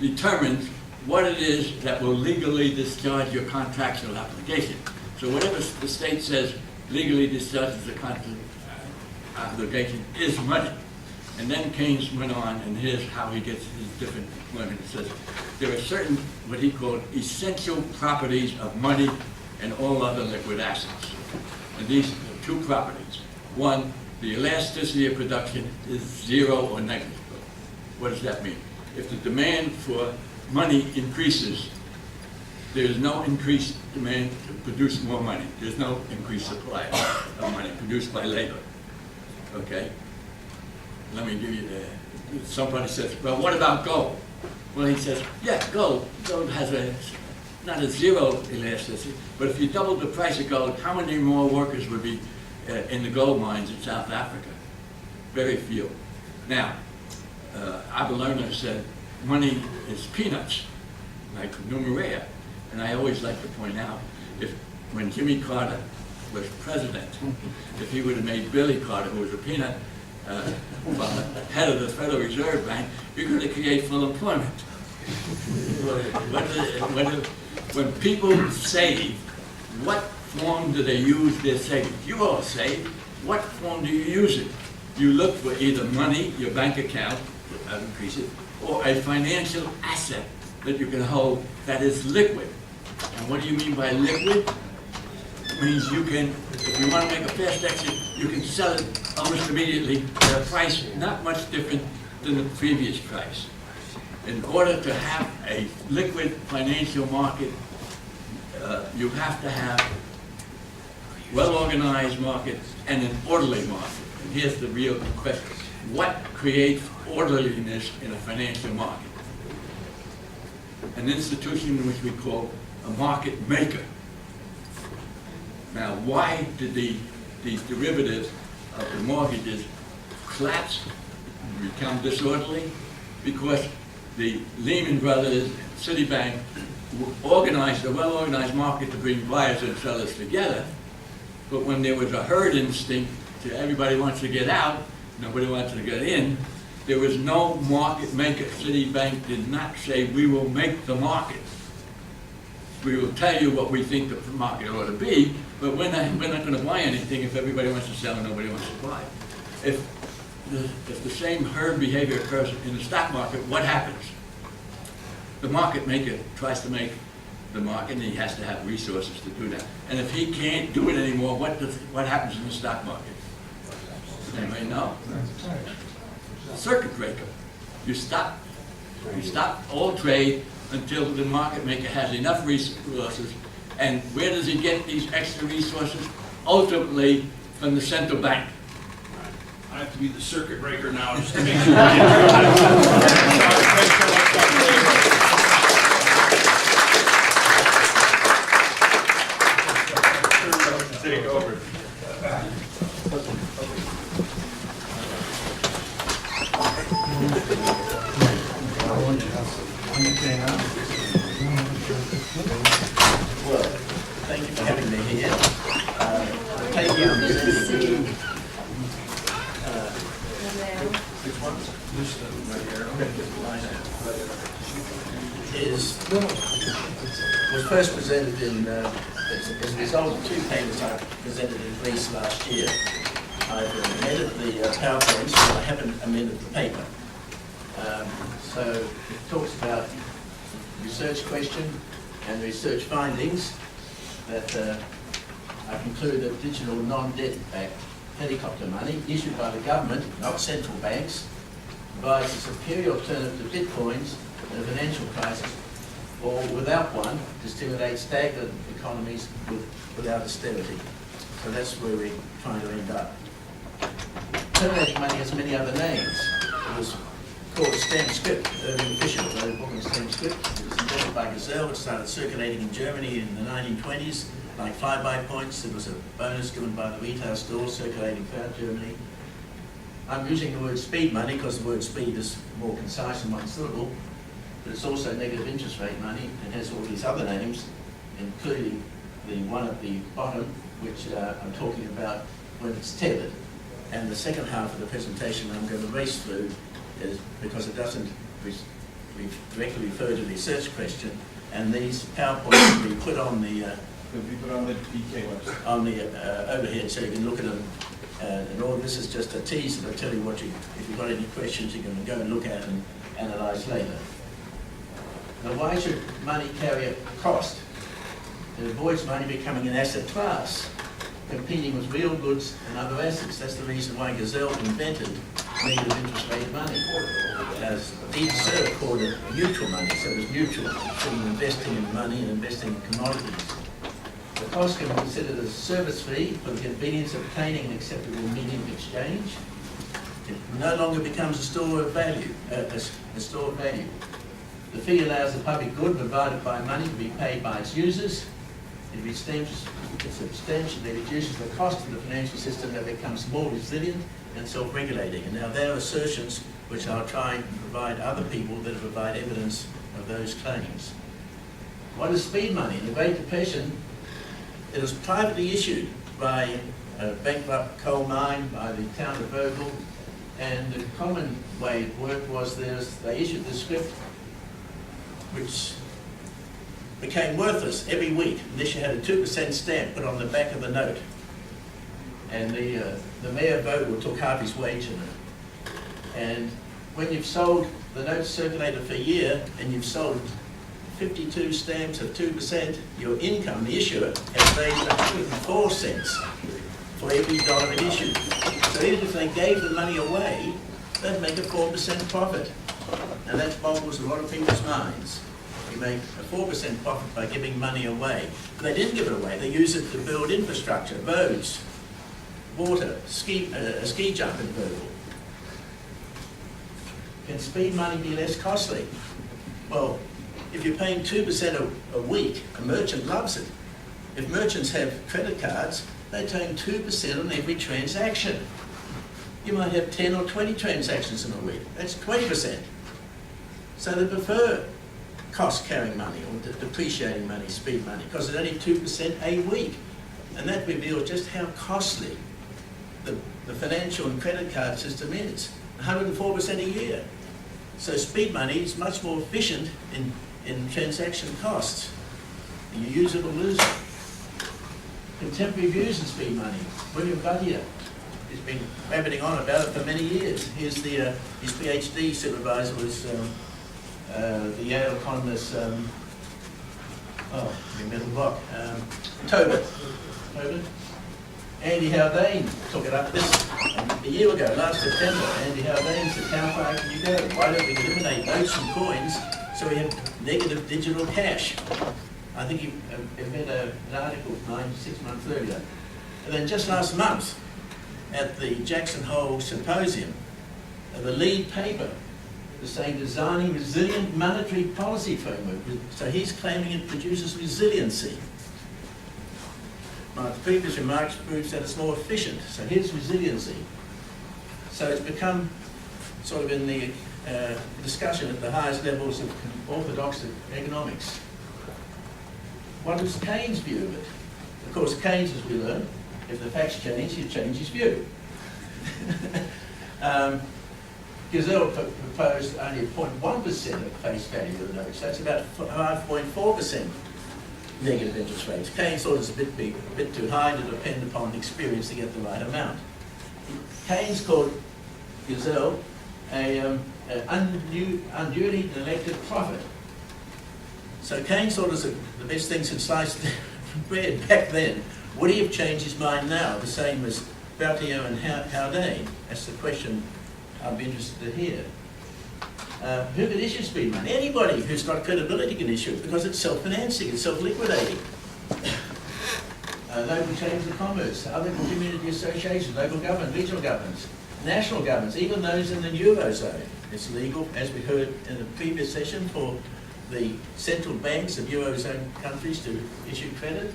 determines what it is that will legally discharge your contractual obligation. So whatever the state says legally discharges the contract obligation is money. And then Keynes went on, and here's how he gets his different employment. He says, there are certain, what he called, essential properties of money and all other liquid assets. And these are two properties. One, the elasticity of production is zero or negligible. What does that mean? If the demand for money increases, there is no increased demand to produce more money. There's no increased supply of money produced by labor. Okay? Let me give you somebody says, well, what about gold? Well, he says, yeah, gold has not a zero elasticity, but if you doubled the price of gold, how many more workers would be in the gold mines in South Africa? Very few. Now, Orderliness said, money is peanuts, like numeraire. And I always like to point out, when Jimmy Carter was president, if he would have made Billy Carter, who was a peanut, head of the Federal Reserve Bank, you're going to create full employment. When people save, what form do they use their savings? You all save. What form do you use it? you look for either money, your bank account, that increase it, or a financial asset that you can hold that is liquid. And what do you mean by liquid? It means you can, if you want to make a fast exit, you can sell it almost immediately at a price not much different than the previous price. In order to have a liquid financial market, you have to have well-organized market and an orderly market. And here's the real question. What creates orderliness in a financial market? An institution which we call a market maker. Now, why did these derivatives of the mortgages collapse and become disorderly? Because the Lehman Brothers, Citibank, organized a well-organized market to bring buyers and sellers together, but when there was a herd instinct to everybody wants to get out, nobody wants to get in, there was no market maker. Citibank did not say, we will make the market. We will tell you what we think the market ought to be, but we're not going to buy anything if everybody wants to sell and nobody wants to buy. If the same herd behavior occurs in the stock market, what happens? The market maker tries to make the market, and he has to have resources to do that. And if he can't do it anymore, what happens in the stock market? Anybody know? Circuit breaker. You stop all trade until the market maker has enough resources. And where does he get these extra resources? Ultimately, from the central bank. I have to be the circuit breaker now just to make sure. Take over. Well, thank you for having me here. Thank you. Which one? This right here. Was first presented in, as a result of two papers I presented in Greece last year. I've amended the PowerPoint, so I haven't amended the paper. So it talks about research question and research findings that I conclude that digital non-debt-backed helicopter money issued by the government, not central banks, provides a superior alternative to bitcoins in a financial crisis, or without one, to stimulate stagnant economies without austerity. So that's where we're trying to end up. Terminating money has many other names. It was called stamp script. Irving Fisher wrote a book on stamp script. It was invented by Gazelle. It started circulating in Germany in the 1920s, like flyby points. It was a bonus given by the retail stores circulating throughout Germany. I'm using the word speed money because the word speed is more concise in one syllable, but it's also negative interest rate money and has all these other names, including the one at the bottom, which I'm talking about when it's tethered. And the second half of the presentation I'm going to race through is because it doesn't directly refer to the research question, and these PowerPoints will be put on the DK website, on the overhead, so you can look at them. And all this is just a tease that'll tell you what if you've got any questions, you can go and look at and analyse later. Now, why should money carry a cost? It avoids money becoming an asset class, competing with real goods and other assets. That's the reason why Gazelle invented negative interest rate money. As Eve Serve called it neutral money, so it was neutral between investing in money and investing in commodities. The cost can be considered as a service fee for the convenience of obtaining an acceptable medium of exchange. It no longer becomes a store of value. A store of value. The fee allows the public good provided by money to be paid by its users. It substantially reduces the cost of the financial system that becomes more resilient and self-regulating. And now there are assertions which I'll try and provide other people that provide evidence of those claims. What is speed money? In the Great Depression, it was privately issued by a bankrupt coal mine, by the town of Vogel, and the common way it worked was they issued the script which became worthless every week unless you had a 2% stamp put on the back of the note. and the mayor Vogel took half his wage in it. And when you've sold, the notes circulated for a year, and you've sold 52 stamps at 2%, your income, the issuer, has made 104 cents for every dollar it issued. So even if they gave the money away, they'd make a 4% profit. And that boggles a lot of people's minds. You make a 4% profit by giving money away. But they didn't give it away. They use it to build infrastructure, roads, water, a ski jump in Virgil. Can speed money be less costly? Well, if you're paying 2% a week, a merchant loves it. If merchants have credit cards, they take 2% on every transaction. You might have 10 or 20 transactions in a week. That's 20%. So they prefer cost-carrying money or depreciating money, speed money, because it's only 2% a week. And that reveals just how costly the financial and credit card system is. 104% a year. So speed money is much more efficient in transaction costs. You use it or lose it. Contemporary views in speed money. William Buttier has been rabbiting on about it for many years. Here's his PhD supervisor was the Yale economist, Tobin. Andy Haldane took it up a year ago, last September. Andy Haldane said, how far can you go? Why don't we eliminate notes and coins so we have negative digital cash? I think he read an article 6 months earlier. And then just last month, at the Jackson Hole Symposium, the lead paper was saying designing resilient monetary policy framework. So he's claiming it produces resiliency. My previous remarks proves that it's more efficient. So here's resiliency. So it's become sort of in the discussion at the highest levels of orthodox economics. What is Keynes' view of it? Of course, Keynes, as we learn, if the facts change, he changes his view. Gazelle proposed only 0.1% of face value of the notes. That's about 5.4% negative interest rates. Keynes thought it was a bit too high to depend upon experience to get the right amount. Keynes called Gazelle an unduly neglected prophet. So Keynes thought it was the best thing since sliced bread back then. Would he have changed his mind now, the same as Buttier and Haldane? That's the question I'd be interested to hear. Who can issue speed money? Anybody who's got credibility can issue it because it's self-financing, it's self-liquidating. Local chambers of commerce, other community associations, local government, regional governments, national governments, even those in the Eurozone. It's legal, as we heard in the previous session, for the central banks of Eurozone countries to issue credit,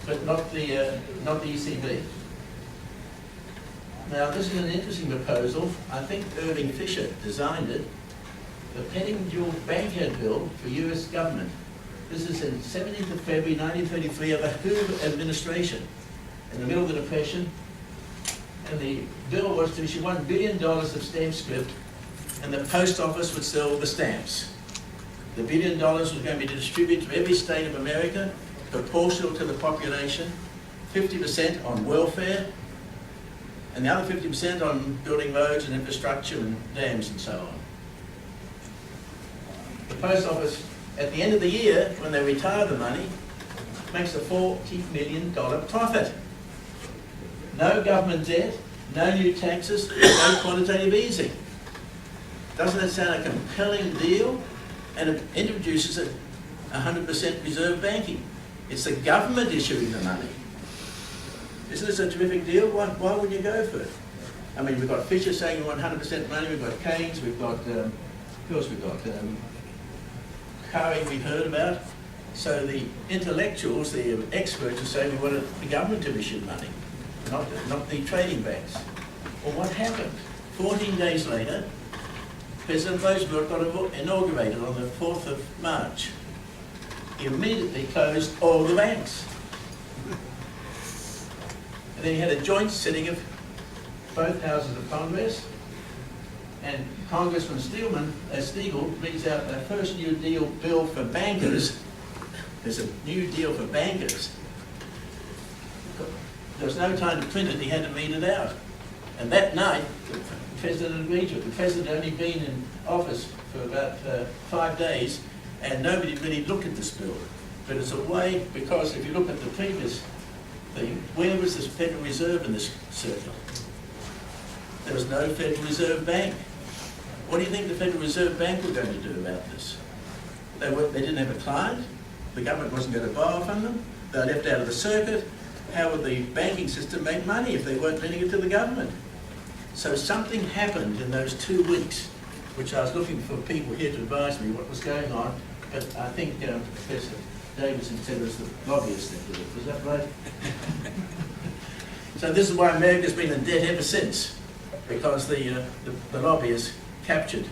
but not the ECB. Now, this is an interesting proposal. I think Irving Fisher designed it. The Pettingil Bankhead Bill for US government. This is in 17th of February 1933 of the Hoover administration in the middle of the Depression. And the bill was to issue $1 billion of stamp script, and the post office would sell the stamps. The $1 billion was going to be distributed to every state of America, proportional to the population, 50% on welfare, and the other 50% on building roads and infrastructure and dams and so on. The post office, at the end of the year, when they retire the money, makes a $40 million profit. No government debt, no new taxes, no quantitative easing. Doesn't that sound a compelling deal? And it introduces 100% reserve banking. It's the government issuing the money. Isn't this a terrific deal? Why would you go for it? I mean, we've got Fisher saying we want 100% money, we've got Keynes, we've got, of course we've got Curry we've heard about. So the intellectuals, the experts are saying we want the government to issue money, not the trading banks. Well, what happened? 14 days later, President Roosevelt got inaugurated on the 4th of March. He immediately closed all the banks. And then he had a joint sitting of both houses of Congress, and Congressman Steagall brings out the first New Deal bill for bankers. There's a New Deal for bankers. There was no time to print it, he had to read it out. And that night, the president agreed to it. The president had only been in office for about 5 days, and nobody really looked at this bill. But it's a way, because if you look at the previous thing, where was the Federal Reserve in this circle? There was no Federal Reserve Bank. What do you think the Federal Reserve Bank were going to do about this? They didn't have a client. The government wasn't going to borrow from them. They were left out of the circuit. How would the banking system make money if they weren't lending it to the government? So something happened in those 2 weeks, which I was looking for people here to advise me what was going on. But I think Professor Davidson said it was the lobbyists that did it. Was that right? So this is why America's been in debt ever since, because the lobbyists captured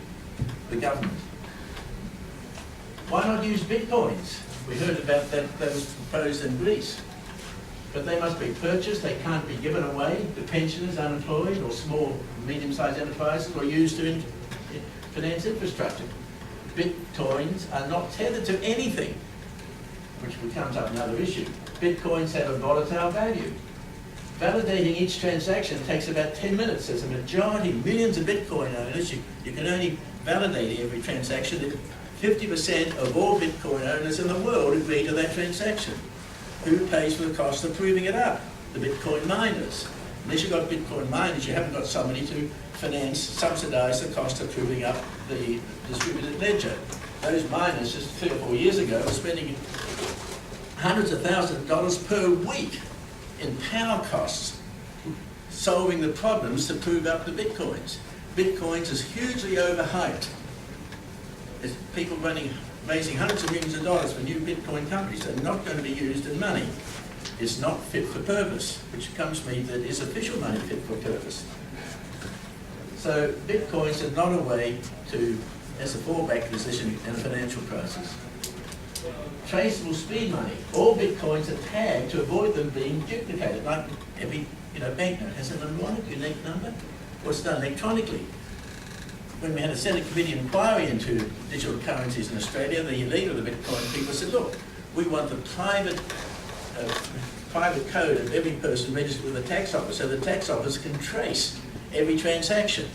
the government. Why not use bitcoins? We heard about that was proposed in Greece. But they must be purchased, they can't be given away to pensioners, unemployed, or small, medium-sized enterprises, or used to finance infrastructure. Bitcoins are not tethered to anything, which becomes up another issue. Bitcoins have a volatile value. Validating each transaction takes about 10 minutes. There's a majority, millions of Bitcoin owners. You can only validate every transaction if 50% of all Bitcoin owners in the world agree to that transaction. Who pays for the cost of proving it up? The Bitcoin miners. Unless you've got Bitcoin miners, you haven't got somebody to subsidize the cost of proving up the distributed ledger. Those miners, just 3 or 4 years ago, were spending hundreds of thousands of dollars per week in power costs, solving the problems to prove up the Bitcoins. Bitcoins is hugely overhyped. There's people raising hundreds of millions of dollars for new Bitcoin companies. They're not going to be used in money. It's not fit for purpose, which comes to me that is official money fit for purpose. So Bitcoins are not a way to, as a fallback position in a financial crisis. Traceable speed money. All Bitcoins are tagged to avoid them being duplicated. Like every banknote has a unique number. Or it's done electronically. When we had a Senate committee inquiry into digital currencies in Australia, the leader of the Bitcoin people said, look, we want the private code of every person registered with the tax office so the tax office can trace every transaction.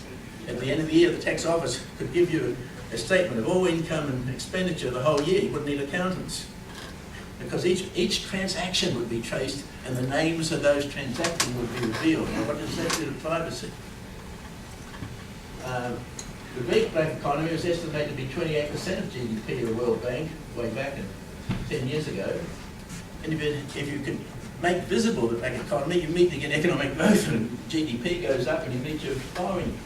At the end of the year, the tax office could give you a statement of all income and expenditure the whole year. You wouldn't need accountants. Because each transaction would be traced and the names of those transactions would be revealed. Now, what does that do to privacy? The Greek black economy was estimated to be 28% of GDP of the World Bank way back 10 years ago. And if you could make visible the black economy, you meet to get economic growth and GDP goes up and you meet your borrowing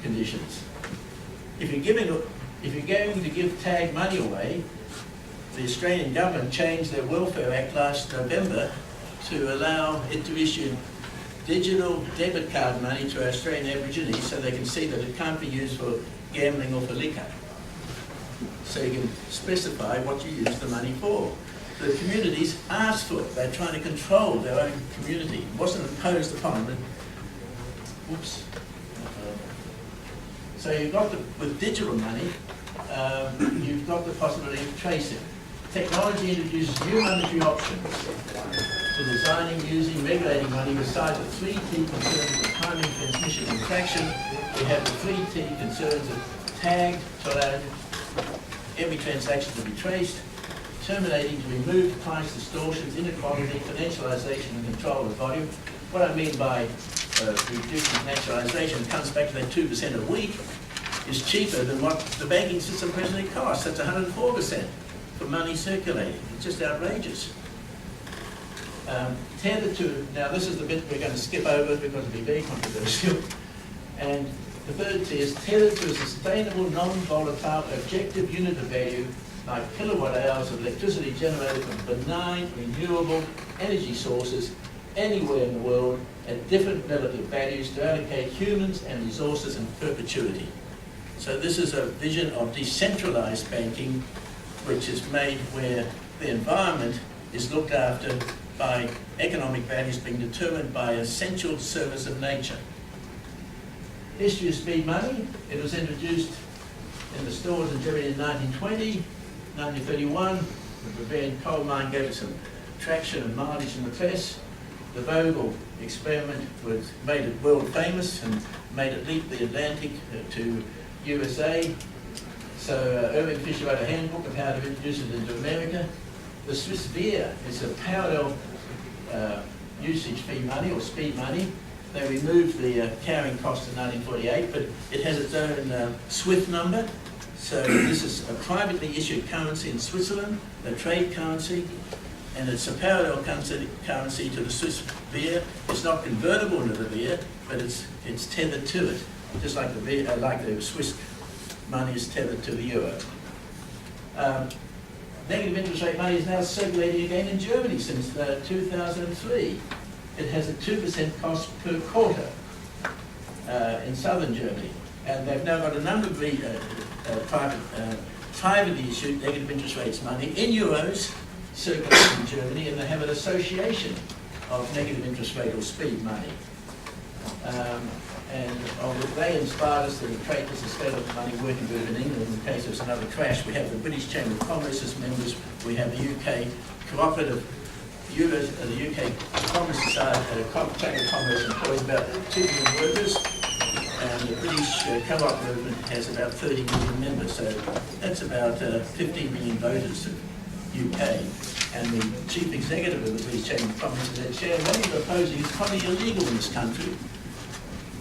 conditions. If you're going to give tag money away, the Australian government changed their Welfare Act last November to allow it to issue digital debit card money to Australian Aborigines so they can see that it can't be used for gambling or for liquor. So you can specify what you use the money for. The communities asked for it. They're trying to control their own community. It wasn't imposed upon them. Whoops. So you've got with digital money, you've got the possibility of tracing. Technology introduces new monetary options to designing, using, regulating money besides the 3 key concerns of timing, transmission, and traction. We have the 3 key concerns of tagged to allow every transaction to be traced, terminating to remove price distortions, inequality, financialization, and control of volume. What I mean by reducing financialization comes back to that 2% a week is cheaper than what the banking system presently costs. That's 104% for money circulating. It's just outrageous. Tethered to, now this is the bit we're going to skip over because it'll be very controversial. And the third T is tethered to a sustainable, non-volatile, objective unit of value like kilowatt hours of electricity generated from benign, renewable energy sources anywhere in the world at different relative values to allocate humans and resources in perpetuity. So this is a vision of decentralized banking, which is made where the environment is looked after by economic values being determined by essential service of nature. History of speed money. It was introduced in the stores in Germany in 1920, 1931. The Bavarian coal mine gave it some traction and mileage in the press. the Vogel experiment made it world famous and made it leap the Atlantic to USA. So Irving Fisher wrote a handbook of how to introduce it into America. The Swiss beer is a parallel usage fee money or speed money. They removed the carrying cost in 1948, but it has its own SWIFT number. So this is a privately issued currency in Switzerland, a trade currency, and it's a parallel currency to the Swiss beer. It's not convertible into the beer, but it's tethered to it, just like the Swiss money is tethered to the euro. Negative interest rate money is now circulating again in Germany since 2003. It has a 2% cost per quarter in southern Germany. And they've now got a number of privately issued negative interest rates money in euros circulating in Germany, and they have an association of negative interest rate or speed money. They inspired us to create this estate of money working group in England in case there's another crash. We have the British Chamber of Commerce as members. We have the UK Cooperative, the UK Commerce Society, Chamber of Commerce employs about 2 million workers, and the British co-op movement has about 30 million members. So that's about 15 million voters of UK. And the chief executive of the British Chamber of Commerce said, Chair, what you're proposing is probably illegal in this country.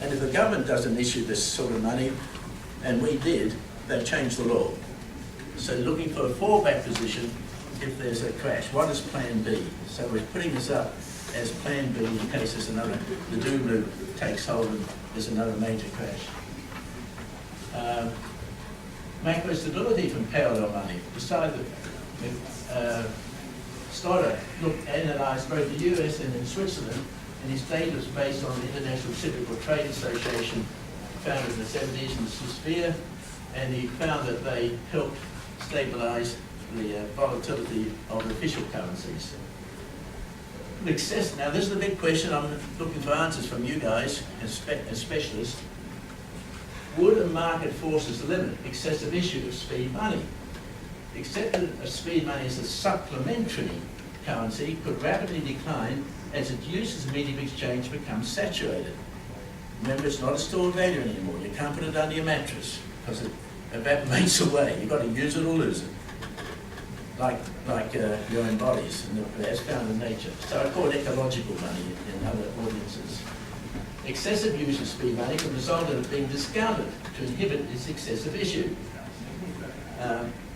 And if the government doesn't issue this sort of money, and we did, they'll change the law. So looking for a fallback position if there's a crash. What is Plan B? So we're putting this up as Plan B in case there's the doom loop takes hold and there's another major crash. Macro stability from parallel money. Decided that Stoddard analysed both the US and in Switzerland, and his data was based on the International Cyclical Trade Association, founded in the 70s in the Swiss sphere, and he found that they helped stabilise the volatility of official currencies. Now this is the big question. I'm looking for answers from you guys as specialists. Would a market forces limit excessive issue of speed money? Acceptance of speed money as a supplementary currency could rapidly decline as its use as a medium of exchange becomes saturated. Remember, it's not a stored value anymore. You can't put it under your mattress because it evaporates away. You've got to use it or lose it, like your own bodies, as found in nature. So I call it ecological money in other audiences. Excessive use of speed money can result in it being discounted to inhibit its excessive issue.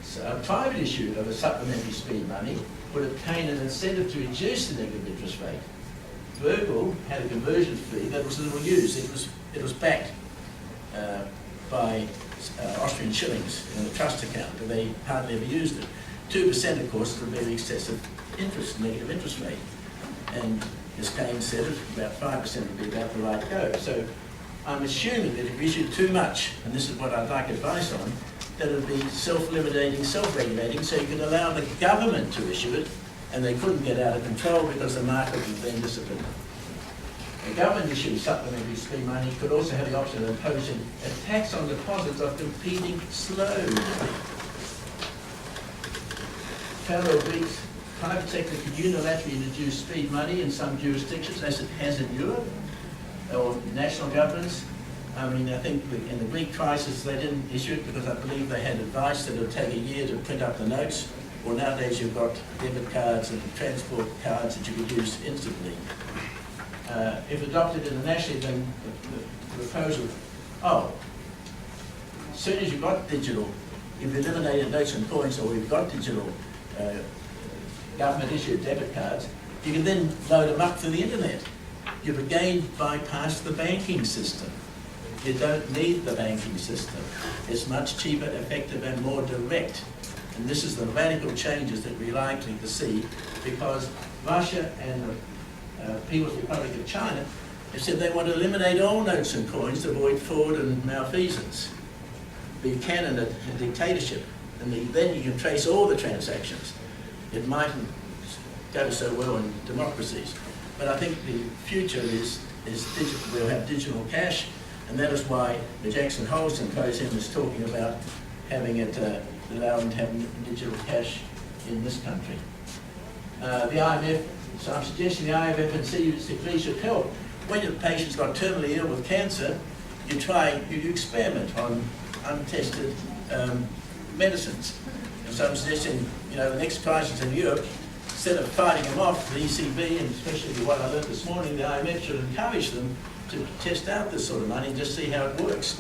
So a private issue of a supplementary speed money would obtain an incentive to reduce the negative interest rate. Vogel had a conversion fee that was little used. It was backed by Austrian shillings in the trust account, but they hardly ever used it. 2%, of course, is a very excessive negative interest rate. And as Keynes said, about 5% would be about the right go. So I'm assuming that if we issued too much, and this is what I'd like advice on, that it would be self-limiting, self-regulating, so you could allow the government to issue it, and they couldn't get out of control because the market was then disciplined. The government issued supplementary speed money could also have the option of imposing a tax on deposits of competing slows. Parallel Greeks, private sector could unilaterally introduce speed money in some jurisdictions, as it has in Europe, or national governments. I mean, I think in the Greek crisis they didn't issue it because I believe they had advice that it would take a year to print up the notes. Well, nowadays you've got debit cards and transport cards that you could use instantly. If adopted internationally, then the proposal, as soon as you've got digital, you've eliminated notes and coins, or we've got digital government-issued debit cards, you can then load them up through the internet. You've again bypassed the banking system. You don't need the banking system. It's much cheaper, effective, and more direct. And this is the radical changes that we're likely to see, because Russia and the People's Republic of China have said they want to eliminate all notes and coins to avoid fraud and malfeasance. Buchanan, a dictatorship, and then you can trace all the transactions. It mightn't go so well in democracies, but I think the future is digital. We'll have digital cash, and that is why the Jackson Hole Symposium is talking about having it, allowing to have digital cash in this country. the IMF, so I'm suggesting the IMF and CDC should help. When your patient's got terminally ill with cancer, you experiment on untested medicines. And so I'm suggesting, the next crisis in Europe, instead of fighting them off, the ECB, and especially what I learned this morning, the IMF should encourage them to test out this sort of money and just see how it works,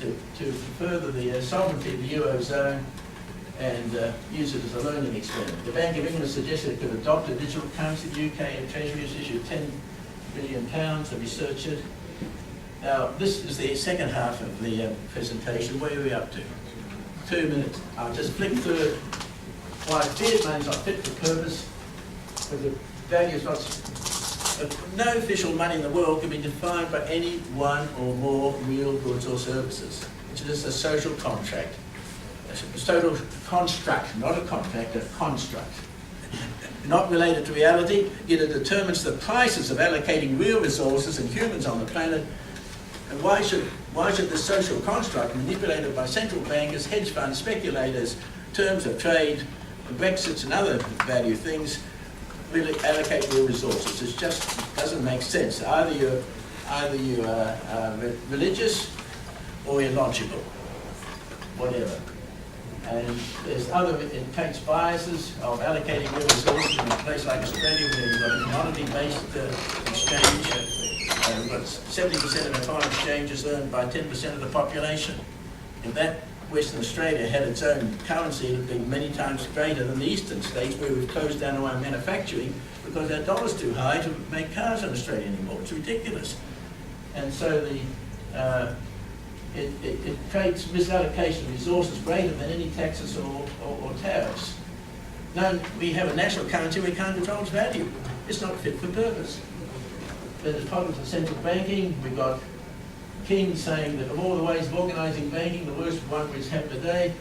to further the sovereignty of the Eurozone and use it as a learning experiment. The Bank of England suggested it could adopt a digital currency. The UK and Treasury has issued £10 billion to research it. Now, this is the second half of the presentation. Where are we up to? 2 minutes. I'll just flick through it. Why fiat money is not fit for purpose, but the value is not. No official money in the world can be defined by any one or more real goods or services. It's just a social contract. A social construct, not a contract, a construct. Not related to reality, yet it determines the prices of allocating real resources and humans on the planet. And why should this social construct, manipulated by central bankers, hedge funds, speculators, terms of trade, Brexits and other value things, really allocate real resources? It just doesn't make sense. Either you are religious or you're logical, whatever. And there's it takes biases of allocating real resources in a place like Australia where you've got a commodity-based exchange. We've got 70% of the foreign exchange is earned by 10% of the population. If that Western Australia had its own currency, it would be many times greater than the eastern states, where we've closed down all our manufacturing because our dollar's too high to make cars in Australia anymore. It's ridiculous. And so it creates misallocation of resources greater than any taxes or tariffs. No, we have a national currency, we can't control its value. It's not fit for purpose. There's problems with central banking. We've got Kyenes saying that of all the ways of organising banking, the worst one is happening today.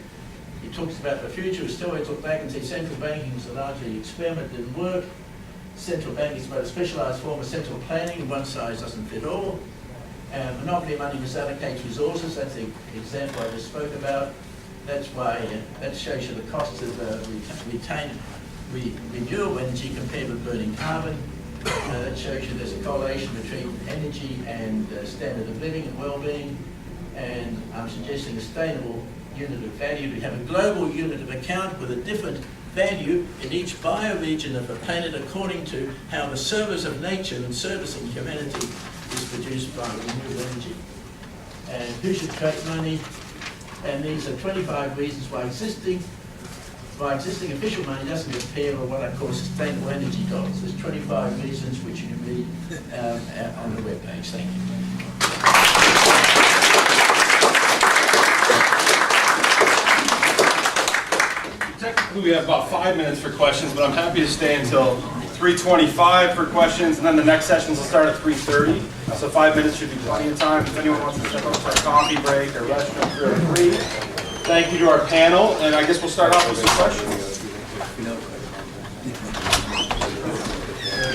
He talks about the future. Still, he took back and said central banking was a largely experiment, didn't work. Central banking is about a specialised form of central planning. One size doesn't fit all. Monopoly money misallocates resources. That's the example I just spoke about. That's why that shows you the costs of renewable energy compared with burning carbon. That shows you there's a correlation between energy and standard of living and well-being. And I'm suggesting a sustainable unit of value. We have a global unit of account with a different value in each bioregion of the planet according to how the service of nature and servicing humanity is produced by renewable energy. And who should create money? And these are 25 reasons why existing official money doesn't compare with what I call sustainable energy dollars. There's 25 reasons which you can read on the webpage. Thank you. Technically, we have about 5 minutes for questions, but I'm happy to stay until 3:25 for questions, and then the next sessions will start at 3:30. So 5 minutes should be plenty of time. If anyone wants to step up for a coffee break or restroom, feel free. Thank you to our panel, and I guess we'll start off with some questions.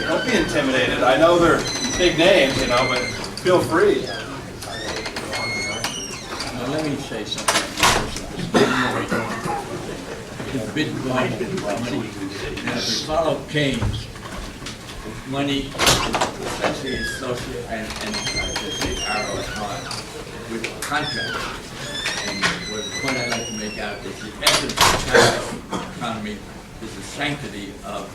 Don't be intimidated. I know they're big names, but feel free. Now, let me say something. Bitcoin money. Now, if you follow Keynes, money essentially is social and with contracts. And the point I'd like to make out is the essence of the economy is the sanctity of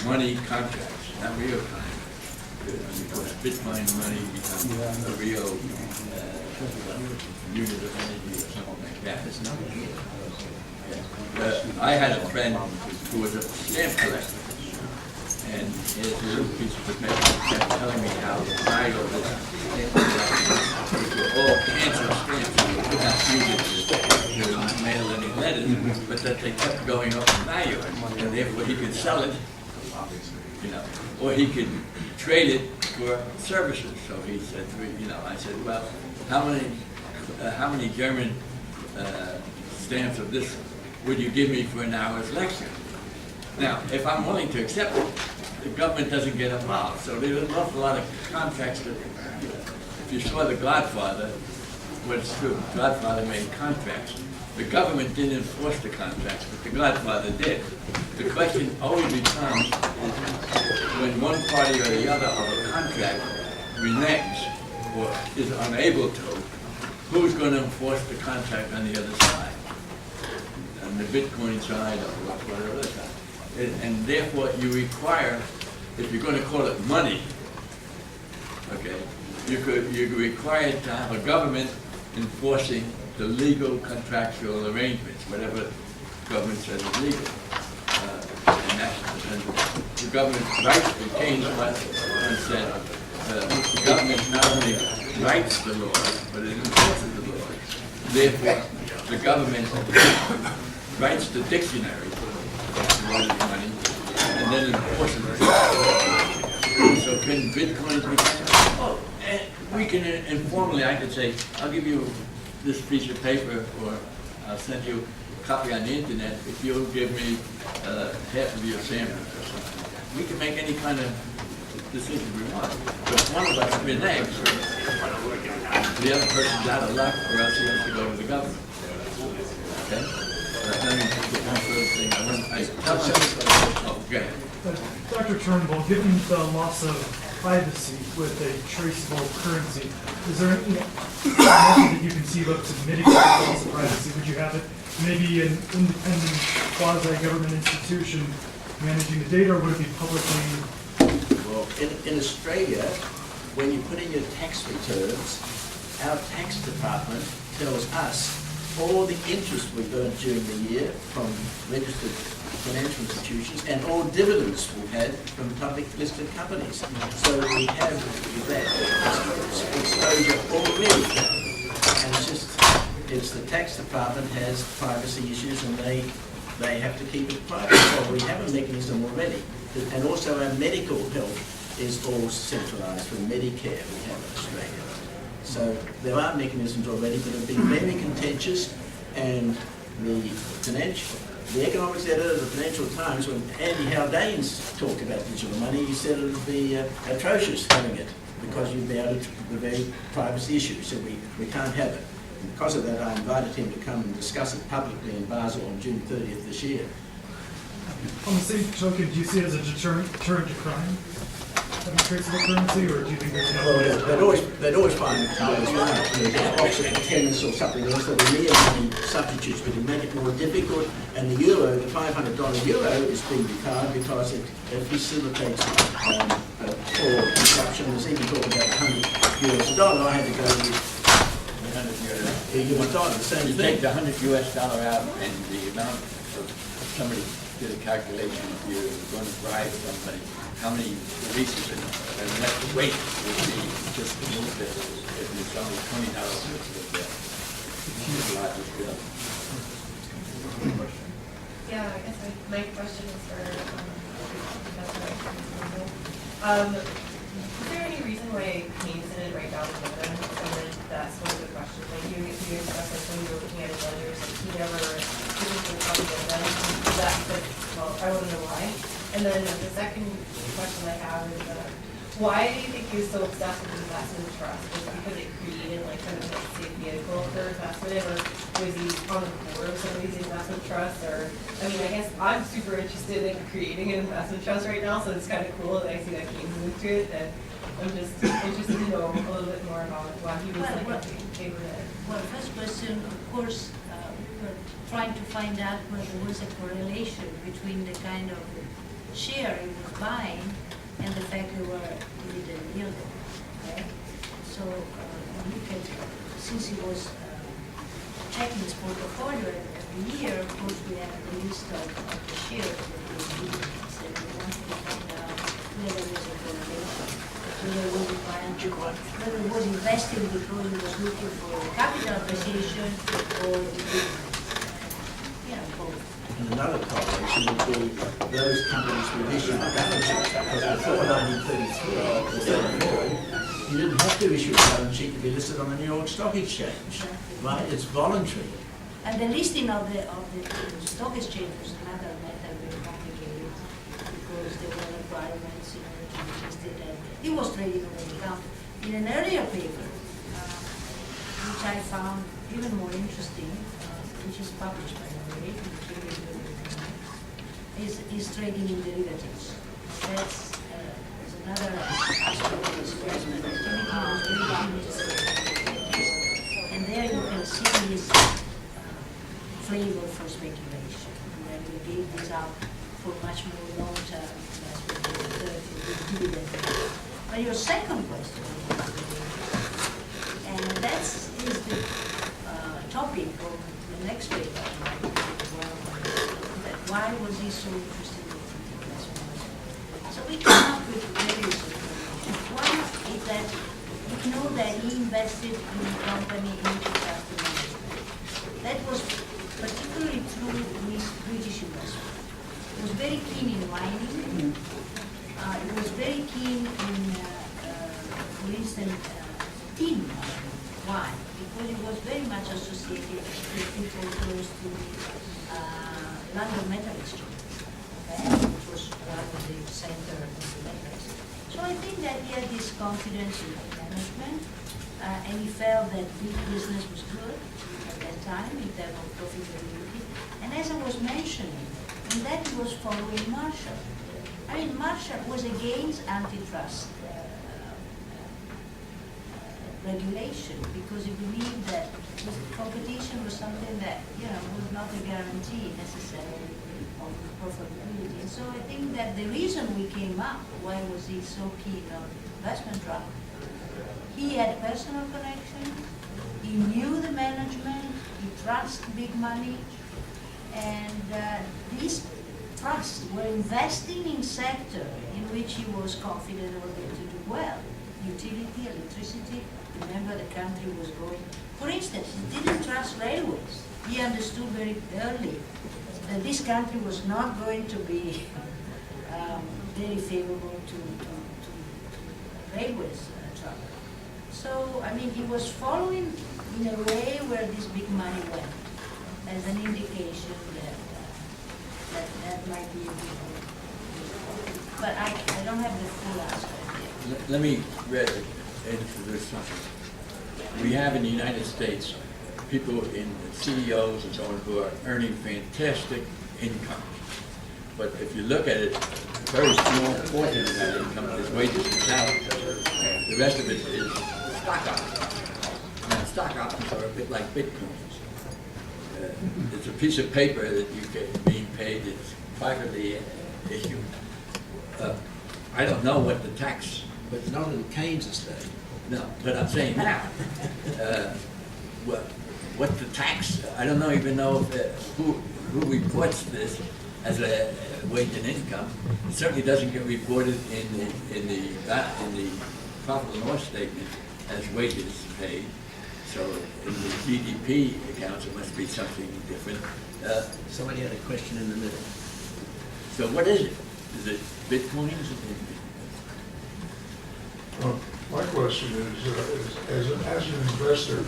money contracts, not real time. Because Bitcoin money becomes a real unit of energy or something like that. It's not real. I had a friend who was a stamp collector, and his little piece of paper kept telling me how the value of this stamp collection, which were all cancer stamps, you could not use it to mail any letters, but that they kept going up in value, and therefore he could sell it, or he could trade it for services. So he said, I said, well, how many German stamps of this would you give me for an hour's lecture? Now, if I'm willing to accept it, the government doesn't get involved. So there's an awful lot of contracts that, if you saw The Godfather, what's true, Godfather made contracts the government didn't enforce the contract, but the Godfather did. The question always becomes, when one party or the other of a contract reneges or is unable to, who's going to enforce the contract on the other side? On the Bitcoin side or whatever side. And therefore, you require, if you're going to call it money, okay, you're required to have a government enforcing the legal contractual arrangements, whatever government says is legal. And the government writes, Kyenes once said, the government not only writes the laws, but it enforces the laws. Therefore, the government writes the dictionary, money, and then enforces it. So can Bitcoin be? Oh, we can informally, I could say, I'll give you this piece of paper, or I'll send you a copy on the internet if you'll give me half of your sandwich or something. We can make any kind of decision we want. But if one of us reneges, the other person's out of luck, or else he has to go to the government. Okay? Let me put one further thing. Okay. Dr. Turnbull, given the loss of privacy with a traceable currency, is there any method that you conceive of to mitigate the loss of privacy? Would you have it maybe an independent quasi-government institution managing the data, or would it be publicly? Well, in Australia, when you put in your tax returns, our tax department tells us all the interest we've earned during the year from registered financial institutions and all dividends we've had from public listed companies. So we have that exposure already. And it's the tax department has privacy issues, and they have to keep it private. So we have a mechanism already. And also our medical health is all centralised from Medicare we have in Australia. So there are mechanisms already, but have been very contentious, and the economics editor of the Financial Times, when Andy Haldane's talked about digital money, he said it would be atrocious having it, because you'd be able to the very privacy issue. He said we can't have it. And because of that, I invited him to come and discuss it publicly in Basel on June 30th this year. On the same token, do you see it as a deterrent to crime, having traceable currency, or do you think there's no way? They'd always find a box of tennis or something else that were near money substitutes, but it make it more difficult. And the euro, the $500 euro, is being declared because it facilitates poor consumption. There's even talk about €100 a dollar. I had to go with $100 dollar, the same You thing. take the $100 out, and the amount of somebody did a calculation, if you're going to bribe somebody, how many releases and that weight would be just a little bit, if it's only $20 with the largest bill. Yeah, I guess my question is for Professor. Is there any reason why Kyenes didn't write down the dividend? And then that's one of the questions. Like you expressed, like when you were looking at his ledgers, like he never didn't think about the dividend. That, well, I want to know why. And then the second question I have is, why do you think he was so obsessed with investment trust? Was it because it created like kind of like a safe vehicle for investment, or was he on the board of some of these investment trusts? Or, I mean, I guess I'm super interested in creating an investment trust right now, so it's kind of cool that I see that Kyenes moved to it, and I'm just interested to know a little bit more about why he was like in favor of it. Well, first question, of course, we were trying to find out whether there was a correlation between the kind of share he was buying and the fact they were dividend yielding. Okay? So since he was checking his portfolio every year, of course we have the list of the shares that he was dividends, and we wanted to find out whether there was a correlation. Whether he was investing because he was looking for capital appreciation, or both. And another correlation would be those companies with issued balance sheets, because before 1933 or 34, you didn't have to issue a balance sheet to be listed on the New York Stock Exchange, right? It's voluntary. And the listing of the stock exchange was another matter very complicated, because there were requirements in order to be listed, and it was trading over the counter. In an earlier paper, which I found even more interesting, which is published by the way, is trading in derivatives. That's another aspect of this investment activity. And there you can see his flavor for speculation. And then we gave this out for much more long-term investment. But your second question, and that is the topic of the next paper. That why was he so interested in investment? So we came up with various information. One is that we know that he invested in a company in disaster management. That was particularly true with British investment. He was very keen in mining. He was very keen in, for instance, tin mining. Why? Because it was very much associated with people close to London Metal Exchange, okay? Which was one of the center of the metals. So I think that he had this confidence in management, and he felt that big business was good at that time in terms of profitability. And as I was mentioning, and that he was following Marshall. I mean, Marshall was against antitrust regulation because he believed that competition was something that, was not a guarantee necessarily of profitability. And so I think that the reason we came up, why was he so keen on investment trust, he had personal connection, he knew the management, he trusted big money, and these trusts were investing in sector in which he was confident were going to do well. Utility, electricity. Remember, the country was going. For instance, he didn't trust railways. He understood very early that this country was not going to be very favorable to railways travel. So, I mean, he was following in a way where this big money went, as an indication that might be a good one. But I don't have the full answer yet. Let me introduce something. We have in the United States people in CEOs and so on who are earning fantastic income. But if you look at it, a very small portion of that income is wages and salaries. The rest of it is stock options. Now, stock options are a bit like Bitcoins. It's a piece of paper that you get being paid. It's privately issued. I don't know what the tax. But not in Keynes' day. No, but I'm saying now. What the tax? I don't even know if, who reports this as a wage and income. It certainly doesn't get reported in the profit and loss statement as wages paid. So in the GDP accounts, it must be something different. Somebody had a question in the middle. So what is it? Is it Bitcoins? My question is as an investor,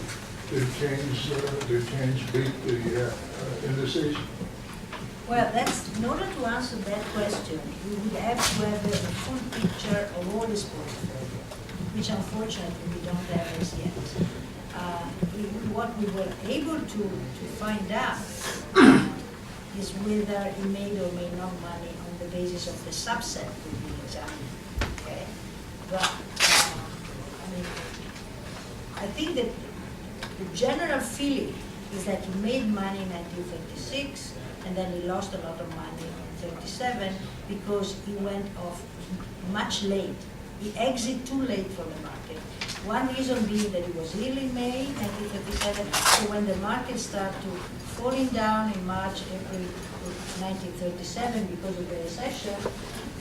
did Keynes beat the indices? Well, in order to answer that question, we would have to have the full picture of all this portfolio, which unfortunately we don't have as yet. What we were able to find out is whether he made or made not money on the basis of the subset we examined. Okay, but I think that the general feeling is that he made money in 1936, and then he lost a lot of money in 37 because he went off much late. He exited too late from the market. One reason being that he was ill in May 1937, so when the market started to falling down in March, April 1937 because of the recession,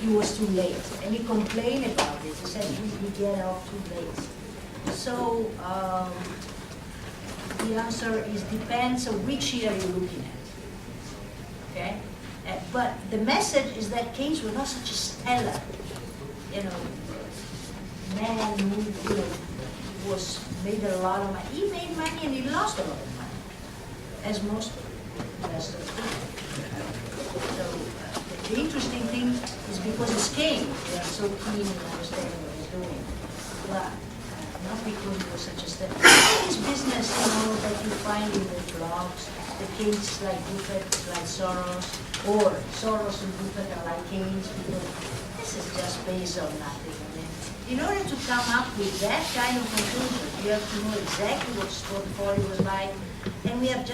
he was too late. And he complained about it. He said, we get off too late. So the answer is depends on which year you're looking at. Okay? But the message is that Keynes was not such a stellar, man who was made a lot of money. He made money and he lost a lot of money, as most investors do. So the interesting thing is because it's Keynes, they are so keen in understanding what he's doing. But not because he was such a stellar. This business, that you find in the blogs, the Keynes like Buffett, like Soros, or Soros and Buffett are like Keynes, because this is just based on nothing. I mean, in order to come up with that kind of conclusion, you have to know exactly what his portfolio was like, and we have just